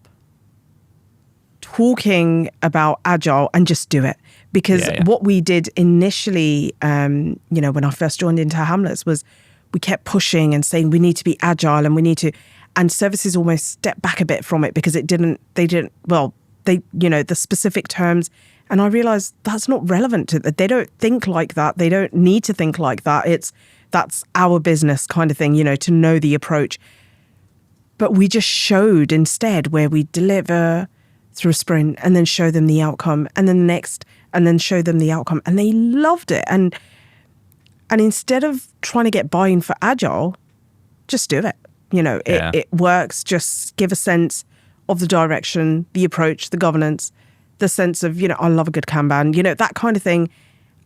talking about Agile and just do it. Because what we did initially, when I first joined into Hamlets, was we kept pushing and saying we need to be Agile and we need to, and services almost stepped back a bit from it because the specific terms. And I realized that's not relevant to that. They don't think like that. They don't need to think like that. That's our business kind of thing, to know the approach. But we just showed instead where we deliver through a sprint and then show them the outcome and then next and then show them the outcome. And they loved it. And instead of trying to get buy-in for Agile, just do it. It works. Just give a sense of the direction, the approach, the governance, the sense of, I love a good Kanban, that kind of thing.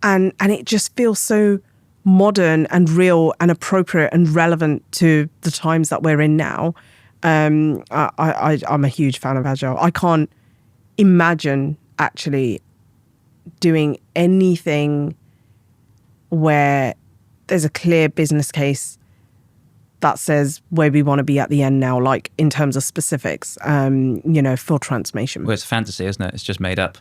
And it just feels so modern and real and appropriate and relevant to the times that we're in now. I'm a huge fan of Agile. I can't imagine actually doing anything where there's a clear business case that says where we want to be at the end now, like in terms of specifics, for transformation. Well, it's a fantasy, isn't it? It's just made up.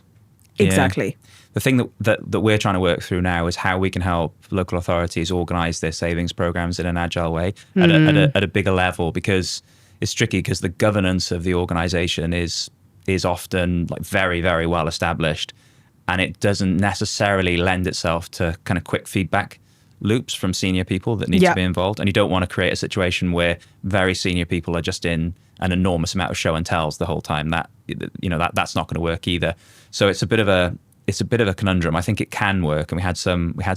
Exactly. Yeah. The thing that we're trying to work through now is how we can help local authorities organise their savings programs in an agile way at a bigger level, because it's tricky because the governance of the organisation is often like very, very well established, and it doesn't necessarily lend itself to kind of quick feedback loops from senior people that need to be involved. And you don't want to create a situation where very senior people are just in an enormous amount of show and tells the whole time. That's not going to work either. So it's a bit of a conundrum. I think it can work, and we had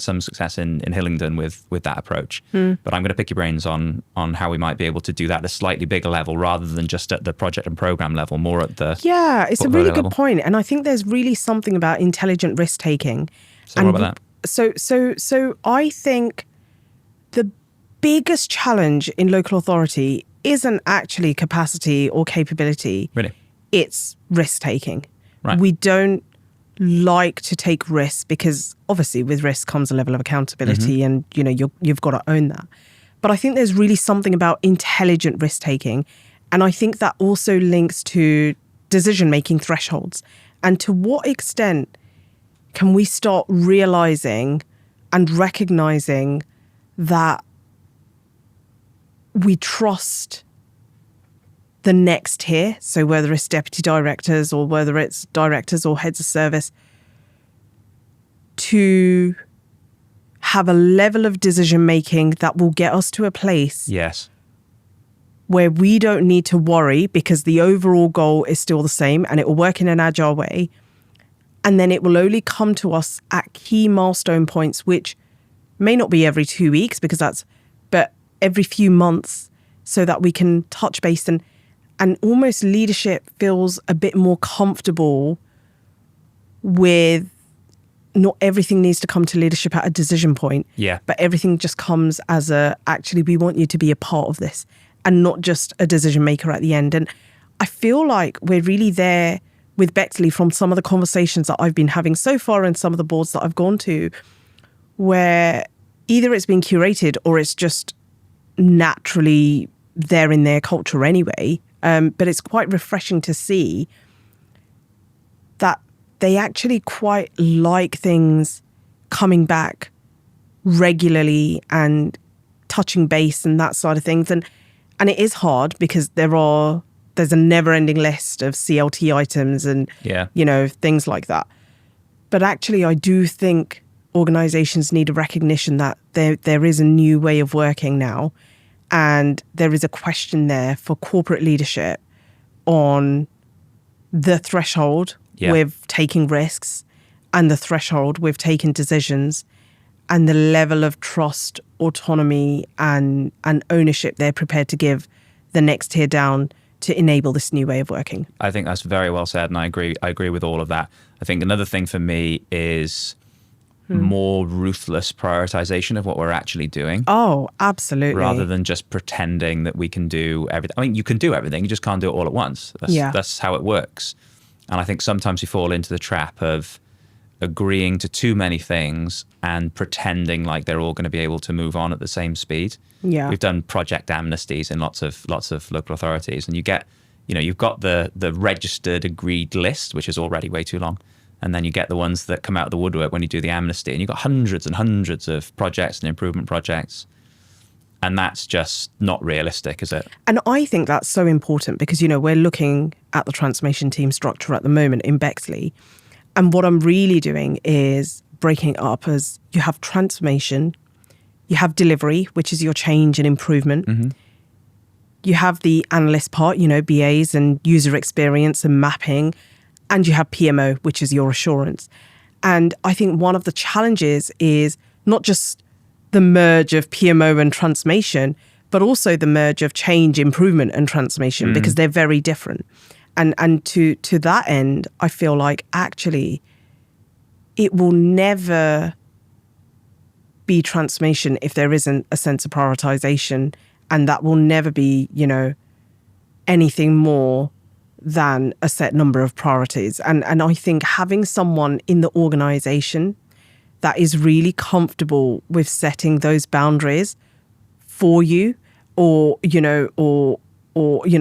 some success in Hillingdon with that approach. But I'm going to pick your brains on how we might be able to do that at a slightly bigger level rather than just at the project and program level, more at the it's a really good level. point. And I think there's really something about intelligent risk taking. So what about that? So I think the biggest challenge in local authority isn't actually capacity or capability. Really? It's risk taking. Right. We don't like to take risks because obviously with risk comes a level of accountability, and you've got to own that. But I think there's really something about intelligent risk taking, and I think that also links to decision making thresholds. And to what extent can we start realizing and recognizing that we trust the next tier, so whether it's deputy directors or whether it's directors or heads of service, to have a level of decision making that will get us to a place where we don't need to worry because the overall goal is still the same and it will work in an agile way. And then it will only come to us at key milestone points, which may not be every 2 weeks but every few months, so that we can touch base and almost leadership feels a bit more comfortable with not everything needs to come to leadership at a decision point. Yeah. But everything just comes as actually, we want you to be a part of this and not just a decision maker at the end. And I feel like we're really there with Bexley from some of the conversations that I've been having so far and some of the boards that I've gone to, where either it's been curated or it's just naturally there in their culture anyway. But it's quite refreshing to see that they actually quite like things coming back regularly and touching base and that side of things. And it is hard because there's a never-ending list of CLT items and things like that. But actually, I do think organizations need a recognition that there is a new way of working now, and there is a question there for corporate leadership on the threshold with taking risks and the threshold with taking decisions and the level of trust, autonomy and ownership they're prepared to give the next tier down to enable this new way of working. I think that's very well said, and I agree with all of that. I think another thing for me is more ruthless prioritization of what we're actually doing. Oh, absolutely. Rather than just pretending that we can do everything. I mean, you can do everything, you just can't do it all at once. That's how it works. And I think sometimes you fall into the trap of agreeing to too many things and pretending like they're all going to be able to move on at the same speed. Yeah. We've done project amnesties in lots of local authorities, and you've got the registered agreed list, which is already way too long. And then you get the ones that come out of the woodwork when you do the amnesty, and you've got hundreds and hundreds of projects and improvement projects. And that's just not realistic, is it? And I think that's so important because, we're looking at the transformation team structure at the moment in Bexley. And what I'm really doing is breaking it up as you have transformation, you have delivery, which is your change and improvement. Mm-hmm. You have the analyst part, BAs and user experience and mapping. And you have PMO, which is your assurance. And I think one of the challenges is not just the merge of PMO and transformation, but also the merge of change, improvement and transformation, because they're very different. And to that end, I feel like actually it will never be transformation if there isn't a sense of prioritization. And that will never be, anything more than a set number of priorities. And I think having someone in the organization that is really comfortable with setting those boundaries for you, or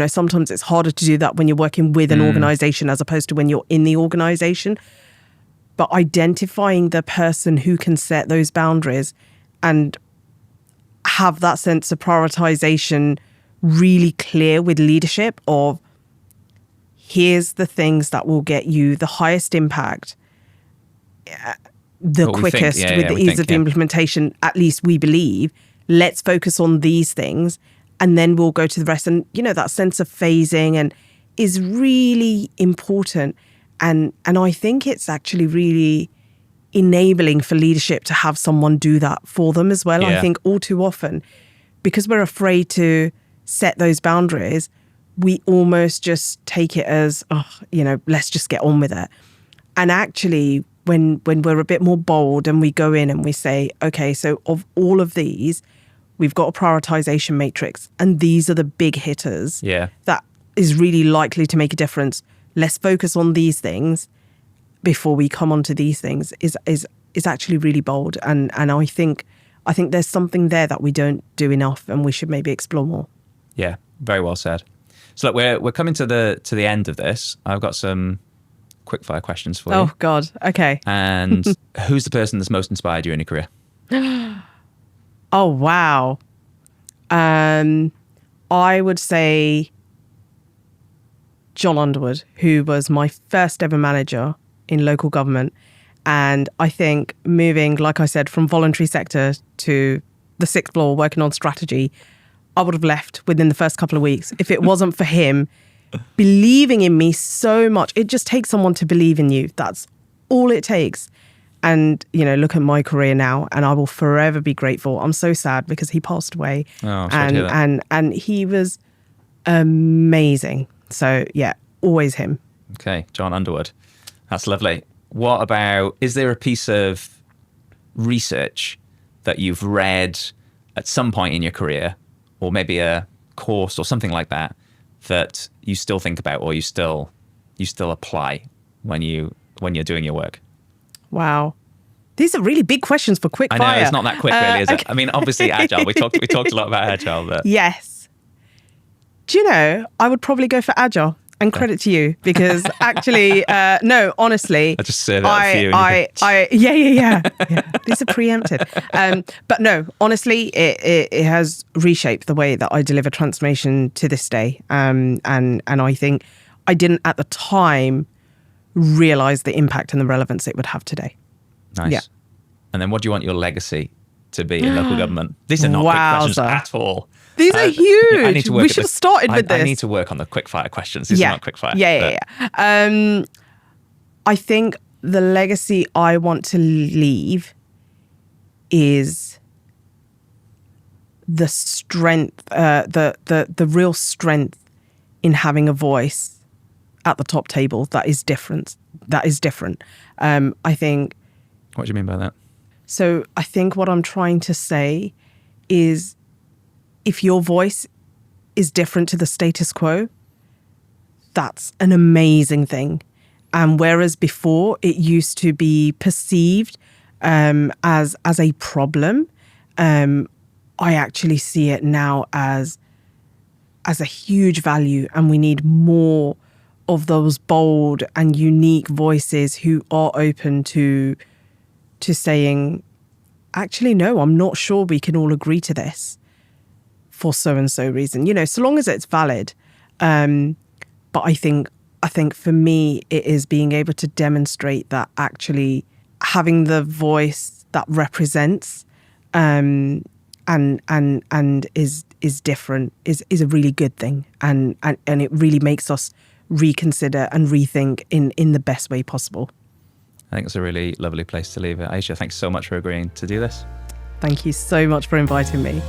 sometimes it's harder to do that when you're working with an organization as opposed to when you're in the organization. But identifying the person who can set those boundaries and have that sense of prioritization really clear with leadership of, here's the things that will get you the highest impact, the quickest, with the ease of the implementation, at least we believe. Let's focus on these things and then we'll go to the rest. And, that sense of phasing and is really important. And I think it's actually really enabling for leadership to have someone do that for them as well. Yeah. I think all too often, because we're afraid to set those boundaries, we almost just take it as, let's just get on with it. And actually, when we're a bit more bold and we go in and we say, okay, so of all of these, we've got a prioritization matrix and these are the big hitters that is really likely to make a difference. Let's focus on these things before we come onto these things is actually really bold. And I think there's something there that we don't do enough and we should maybe explore more. Yeah, very well said. So look, we're coming to the end of this. I've got some quickfire questions for you. Oh God, okay. And who's the person that's most inspired you in your career? Oh wow. I would say John Underwood, who was my first ever manager in local government. And I think moving, like I said, from voluntary sector to the sixth floor, working on strategy, I would have left within the first couple of weeks if it wasn't for him believing in me so much. It just takes someone to believe in you. That's all it takes. And, look at my career now and I will forever be grateful. I'm so sad because he passed away. Oh, I'm sorry to hear that. And he was amazing. So yeah, always him. Okay, John Underwood. That's lovely. What about, is there a piece of research that you've read at some point in your career, or maybe a course or something like that, that you still think about or you still apply when you're doing your work? Wow. These are really big questions for quick I fire. know, it's not that quick really, is it? Okay. I mean, obviously Agile. We talked a lot about Agile. But Yes. Do you know, I would probably go for Agile. And credit to you, because actually, no, honestly, I just said that for you. Yeah. These are preempted. But no, honestly, it has reshaped the way that I deliver transformation to this day. And I think I didn't at the time realize the impact and the relevance it would have today. Nice. Yeah. And then what do you want your legacy to be in local government? These are not quick questions at all. These are huge. I need to work we should have started with this. I need to work on the quick fire questions. These are not quick fire. Yeah. I think the legacy I want to leave is the strength, the real strength in having a voice at the top table that is different. I think. What do you mean by that? So I think what I'm trying to say is, if your voice is different to the status quo, that's an amazing thing. And whereas before it used to be perceived as a problem, I actually see it now as a huge value, and we need more of those bold and unique voices who are open to saying, actually, no, I'm not sure we can all agree to this for so and so reason. So long as it's valid. But I think for me, it is being able to demonstrate that actually having the voice that represents and is different is a really good thing, and it really makes us reconsider and rethink in the best way possible. I think it's a really lovely place to leave it. Ayesha, thanks so much for agreeing to do this. Thank you so much for inviting me.